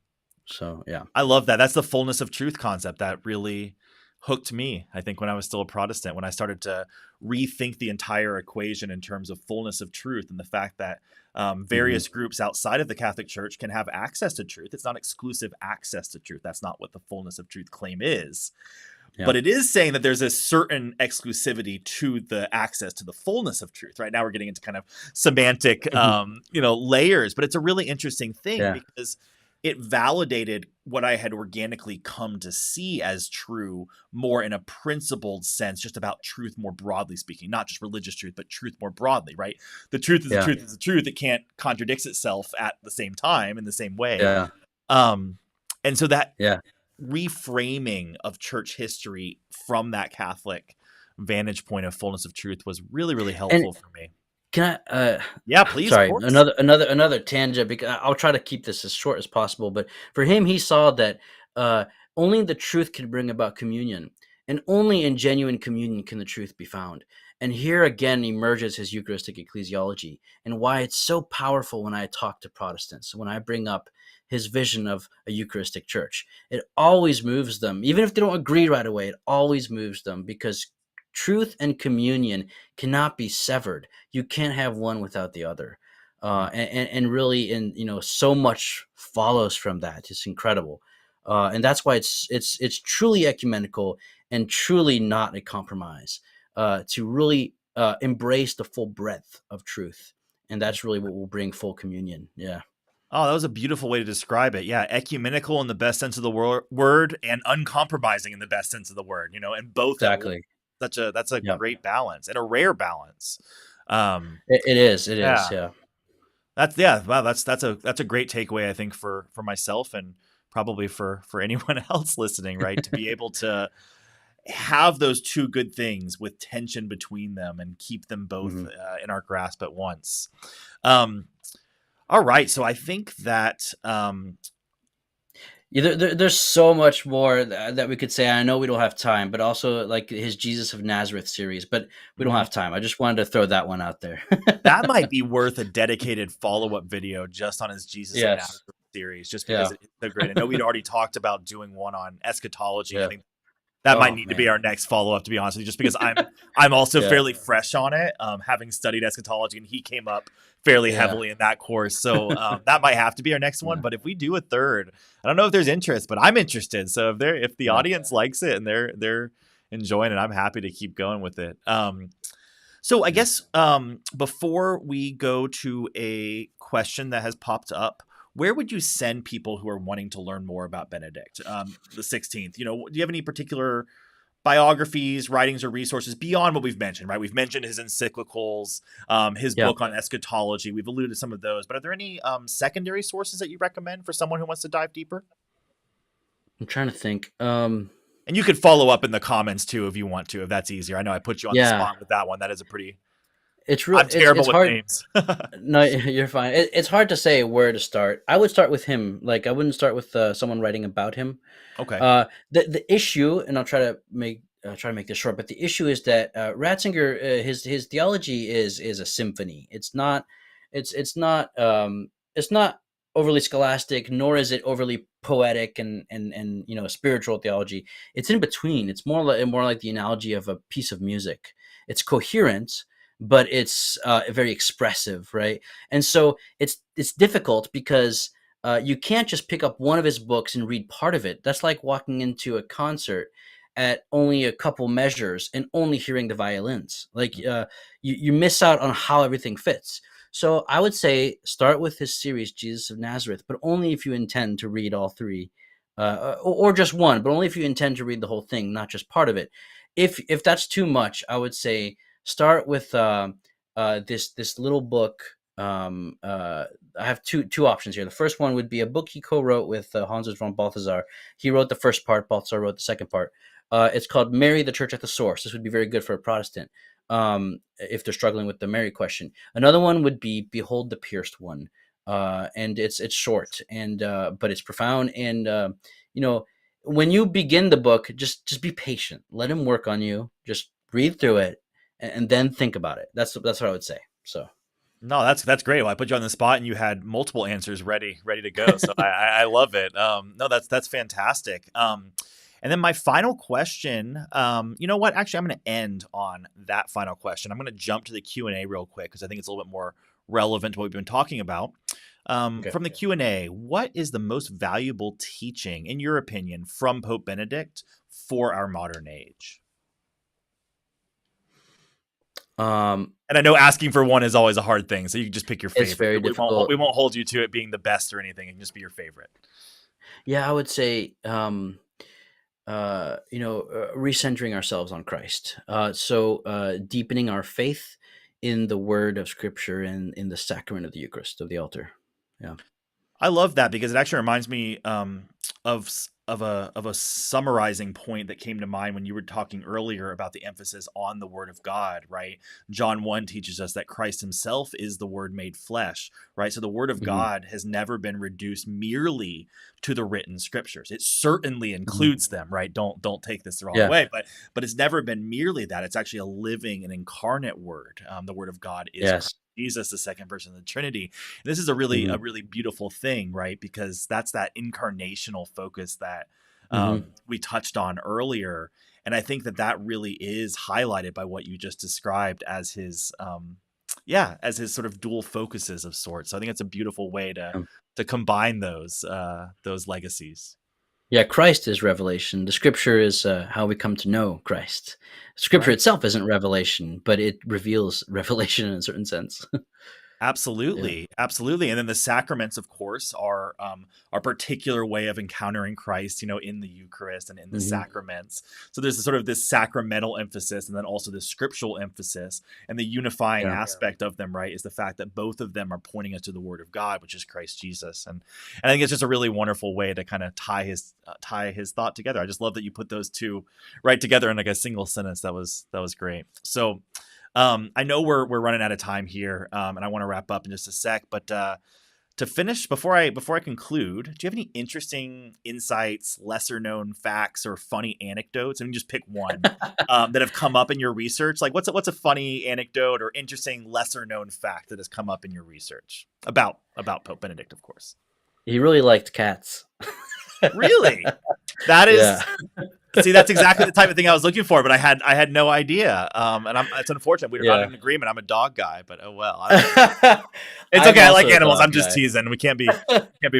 So yeah. I love that. That's the fullness of truth concept that really hooked me, I think, when I was still a Protestant, when I started to rethink the entire equation in terms of fullness of truth and the fact that Hmm. various groups outside of the Catholic Church can have access to truth. It's not exclusive access to truth. That's not what the fullness of truth claim is. Yeah. But it is saying that there's a certain exclusivity to the access to the fullness of truth. Right now, we're getting into kind of semantic, Mhm. layers, but it's a really interesting thing Yeah. because it validated what I had organically come to see as true, more in a principled sense, just about truth more broadly speaking, not just religious truth, but truth more broadly. Right? The truth is the Yeah. truth is the truth. It can't contradicts itself at the same time in the same way. Yeah. Um, and so that Yeah. reframing of church history from that Catholic vantage point of fullness of truth was really, really And helpful for me. can I Yeah, please, of sorry, course. another tangent, because I'll try to keep this as short as possible, but for him, he saw that uh, only the truth can bring about communion, and only in genuine communion can the truth be found. And here again emerges his Eucharistic ecclesiology, and why it's so powerful when I talk to Protestants, when I bring up his vision of a Eucharistic church. It always moves them, even if they don't agree right away, it always moves them, because truth and communion cannot be severed. You can't have one without the other. And really, so much follows from that. It's incredible, and that's why it's truly ecumenical and truly not a compromise. To really embrace the full breadth of truth, and that's really what will bring full communion. Yeah, Oh, that was a beautiful way to describe it. Yeah, ecumenical in the best sense of the word and uncompromising in the best sense of the word, and both at once. exactly. That's a Yeah, great balance and a rare balance. Um, it is. It is. yeah. Yeah. Wow, that's a great takeaway, I think, for myself and probably for anyone else listening, right? To be able to have those two good things with tension between them and keep them both Hmm. in our grasp at once. Um, all right, so I think that Yeah, there's so much more that we could say. I know we don't have time, but also like his Jesus of Nazareth series, but we don't mhm, have time. I just wanted to throw that one out there. that might be worth a dedicated follow-up video just on his Jesus of Nazareth Yes. series, just because Yeah. it's so great. I know we'd already talked about doing one on eschatology, and I Yeah. think that might Oh need to be man. our next follow-up, to be honest with you, just because I'm also Yeah. fairly fresh on it, having studied eschatology, and he came up fairly Yeah. heavily in that course. So that might have to be our next one. Yeah. But if we do a third, I don't know if there's interest, but I'm interested. So if the Yeah. audience likes it and they're enjoying it, I'm happy to keep going with it. So I Yeah. guess before we go to a question that has popped up, where would you send people who are wanting to learn more about Benedict the 16th? Do you have any particular biographies, writings, or resources beyond what we've mentioned? Right, we've mentioned his encyclicals, his Yeah. book on eschatology. We've alluded to some of those, but are there any secondary sources that you recommend for someone who wants to dive deeper? I'm trying to think. And you could follow up in the comments too if you want to, if that's easier. I know I put you on the Yeah. spot with that one. That is a pretty it's real. I'm terrible It's with hard. names. No, you're fine. It's hard to say where to start. I would start with him. Like I wouldn't start with someone writing about him. Okay. The issue, and I'll try to make this short, but the issue is that Ratzinger, his theology is a symphony. It's not overly scholastic, nor is it overly poetic and spiritual theology. It's in between. It's more like the analogy of a piece of music. It's coherent, but it's very expressive, right? And so it's difficult because you can't just pick up one of his books and read part of it. That's like walking into a concert at only a couple measures and only hearing the violins. Like you miss out on how everything fits. So I would say start with his series, Jesus of Nazareth, but only if you intend to read all three, or just one, but only if you intend to read the whole thing, not just part of it. If that's too much, I would say start with this little book. I have two options here. The first one would be a book he co-wrote with Hans von Balthasar. He wrote the first part. Balthasar wrote the second part. It's called Mary, the Church at the Source. This would be very good for a Protestant if they're struggling with the Mary question. Another one would be Behold the Pierced One, and it's short and but it's profound. And when you begin the book, just be patient. Let him work on you. Just read through it and then think about it. That's what I would say. So. No, that's great. Well, I put you on the spot, and you had multiple answers ready to go. So I love it. No, that's fantastic. And then my final question. You know what? Actually, I'm going to end on that final question. I'm going to jump to the Q&A real quick because I think it's a little bit more relevant to what we've been talking about. Okay. From the Q&A, what is the most valuable teaching, in your opinion, from Pope Benedict for our modern age? And I know asking for one is always a hard thing, so you can just pick your favorite. It's very difficult. We won't hold you to it being the best or anything. It can just be your favorite. Yeah, I would say, recentering ourselves on Christ. So deepening our faith in the word of Scripture and in the sacrament of the Eucharist, of the altar. Yeah. I love that because it actually reminds me of a summarizing point that came to mind when you were talking earlier about the emphasis on the Word of God, right? John 1 teaches us that Christ himself is the Word made flesh, right? So the Word of God has never been reduced merely to the written scriptures. It certainly includes them, right? Don't take this the wrong way, but it's never been merely that. It's actually a living and incarnate Word. The Word of God is Christ Jesus, the second person of the Trinity. And this is a really beautiful thing, right? Because that's that incarnational focus that we touched on earlier. And I think that really is highlighted by what you just described as his, as his sort of dual focuses of sorts. So I think it's a beautiful way to combine those legacies. Yeah, Christ is revelation. The Scripture is how we come to know Christ. Scripture itself isn't revelation, but it reveals revelation in a certain sense. Absolutely. And then the sacraments, of course, are our particular way of encountering Christ, in the Eucharist and in the sacraments. So there's sort of this sacramental emphasis and then also this scriptural emphasis. And the unifying aspect of them, right, is the fact that both of them are pointing us to the Word of God, which is Christ Jesus. And I think it's just a really wonderful way to kind of tie his thought together. I just love that you put those two right together in like a single sentence. That was great. So I know we're running out of time here, and I want to wrap up in just a sec. But to finish, before I conclude, do you have any interesting insights, lesser known facts, or funny anecdotes? I mean, just pick one that have come up in your research. Like, what's a funny anecdote or interesting lesser known fact that has come up in your research about Pope Benedict, of course? He really liked cats. Really? That is. See, that's exactly the type of thing I was looking for, but I had no idea. And it's unfortunate we're not in agreement. I'm a dog guy, but oh well. It's okay. I like animals. I'm just teasing. We can't be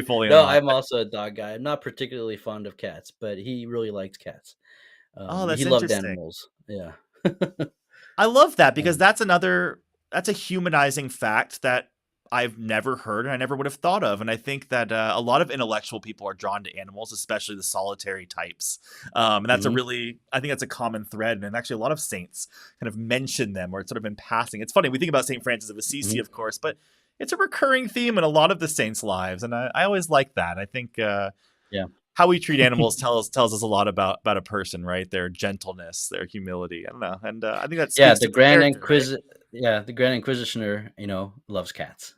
fully. No, I'm also a dog guy. I'm not particularly fond of cats, but he really liked cats. That's he loved animals. Yeah. I love that because that's a humanizing fact that I've never heard and I never would have thought of. And I think that a lot of intellectual people are drawn to animals, especially the solitary types. And that's I think that's a common thread. And actually a lot of saints kind of mention them or it's sort of in passing. It's funny. We think about St. Francis of Assisi, of course, but it's a recurring theme in a lot of the saints' lives. And I always like that. I think how we treat animals tells us a lot about a person, right? Their gentleness, their humility. I don't know. And I think that's the Grand Inquisitor. Right? yeah, the Grand Inquisitioner, loves cats.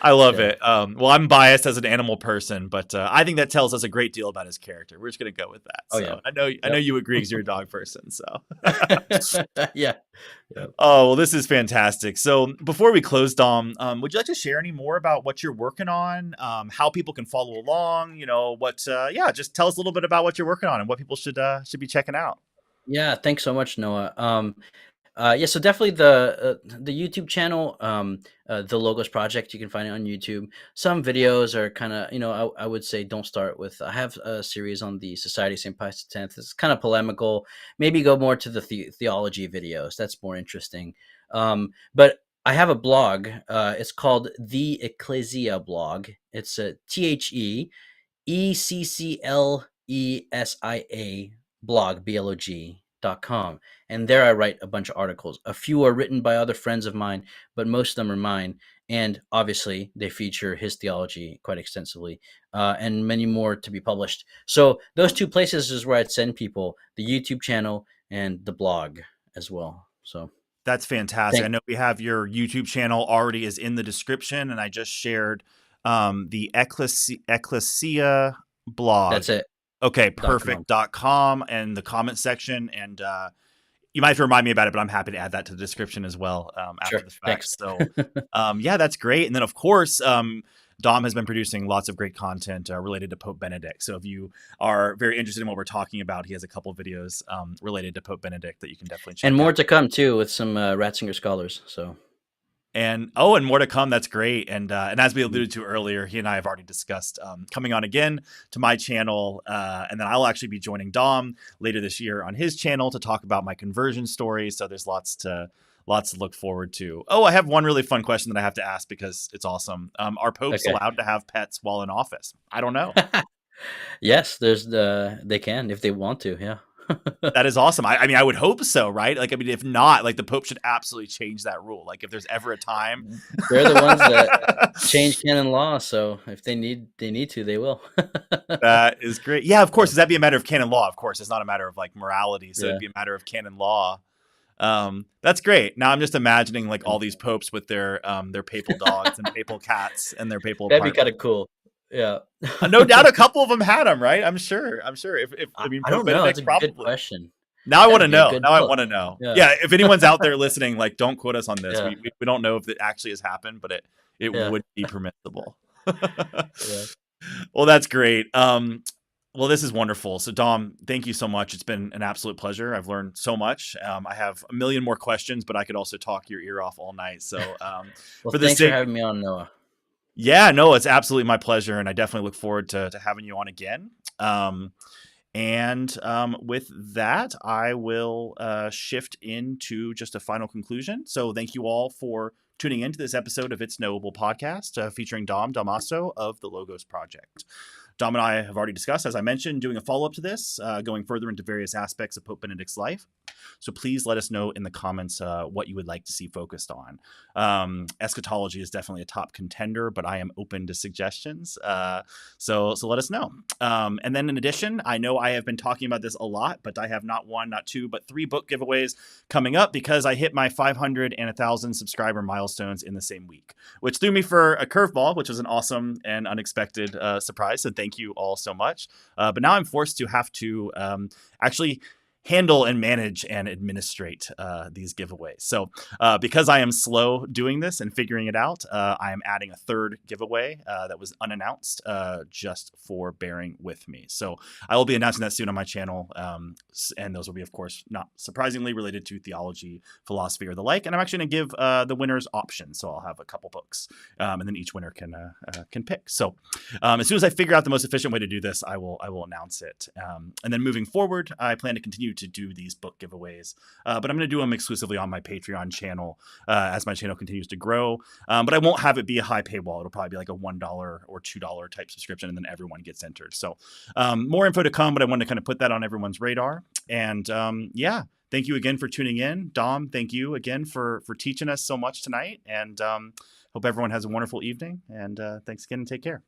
I love Yeah. it. Well, I'm biased as an animal person, but I think that tells us a great deal about his character. We're just gonna go with that. Oh yeah. So I know Yep. you agree because you're a dog person. So. Yeah. Yep. Oh, well, this is fantastic. So before we close, Dom, would you like to share any more about what you're working on, how people can follow along? Yeah, just tell us a little bit about what you're working on and what people should be checking out. Yeah. Thanks so much, Noah. Yeah, so definitely the YouTube channel, the Logos Project. You can find it on YouTube. Some videos are kind of, I would say don't start with. I have a series on the Society of St. Pius X. It's kind of polemical. Maybe go more to the, theology videos. That's more interesting. But I have a blog. It's called the Ecclesia blog. It's a TheEcclesia blog.com. And there I write a bunch of articles. A few are written by other friends of mine, but most of them are mine. And obviously, they feature his theology quite extensively, and many more to be published. So those two places is where I'd send people: the YouTube channel and the blog as well. So That's fantastic. I thank. know we have your YouTube channel already is in the description, and I just shared the Ecclesia blog. That's it. Okay, .com. perfect.com and the comment section. And you might have to remind me about it, but I'm happy to add that to the description as well after Sure. the fact. Thanks. So, yeah, that's great. And then, of course, Dom has been producing lots of great content related to Pope Benedict. So if you are very interested in what we're talking about, he has a couple videos related to Pope Benedict that you can definitely And check more out. to come too with some Ratzinger scholars. So And more to come. That's great. And as we mm, alluded to earlier, he and I have already discussed coming on again to my channel, and then I'll actually be joining Dom later this year on his channel to talk about my conversion story. So there's lots to look forward to. Oh, I have one really fun question that I have to ask because it's awesome. Are popes okay. allowed to have pets while in office? I don't know. Yes, they can if they want to. Yeah. That is awesome. I mean, I would hope so, right? Like, I mean, if not, like the Pope should absolutely change that rule. Like, if there's ever a time. They're the ones that change canon law, so if they need to, they will. That is great. Yeah, of course. So, Does that be a matter of canon law? Of course, it's not a matter of like morality. So it'd yeah. be a matter of canon law. That's great. Now I'm just imagining like all these popes with their papal dogs and papal cats and their papal That'd be apartment. kinda cool. Yeah. No doubt, a couple of them had them, right? I'm sure. I'm sure. If I mean, I Pope don't know, it's Benedict a good probably. question. Now I want to That'd be a know. good Now I book. want to know. Yeah. Yeah. If anyone's out there listening, like, don't quote us on this. Yeah. We don't know if it actually has happened, but it Yeah. would be permissible. Yeah. Well, that's great. Well, this is wonderful. So, Dom, thank you so much. It's been an absolute pleasure. I've learned so much. I have a million more questions, but I could also talk your ear off all night. So, Well, for the thanks for sake, having me on, Noah. yeah, no, it's absolutely my pleasure, and I definitely look forward to having you on again. And with that, I will shift into just a final conclusion. So, thank you all for tuning into this episode of It's Knowable podcast featuring Dom Dalmasso of the Logos Project. Dom and I have already discussed, as I mentioned, doing a follow-up to this, going further into various aspects of Pope Benedict's life. So please let us know in the comments what you would like to see focused on. Eschatology is definitely a top contender, but I am open to suggestions. So let us know. And then in addition, I know I have been talking about this a lot, but I have not one, not two, but 3 book giveaways coming up because I hit my 500 and 1,000 subscriber milestones in the same week, which threw me for a curveball, which was an awesome and unexpected surprise. So thank you all so much. But now I'm forced to have to actually handle and manage and administrate these giveaways. So because I am slow doing this and figuring it out, I am adding a 3rd giveaway that was unannounced just for bearing with me. So I will be announcing that soon on my channel. And those will be, of course, not surprisingly related to theology, philosophy, or the like. And I'm actually going to give the winners options. So I'll have a couple books and then each winner can pick. So as soon as I figure out the most efficient way to do this, I will announce it. And then moving forward, I plan to continue to do these book giveaways, but I'm going to do them exclusively on my Patreon channel as my channel continues to grow. But I won't have it be a high paywall. It'll probably be like a $1 or $2 type subscription, and then everyone gets entered. So more info to come, but I wanted to kind of put that on everyone's radar. And yeah, thank you again for tuning in. Dom, thank you again for teaching us so much tonight. And hope everyone has a wonderful evening. And thanks again and take care.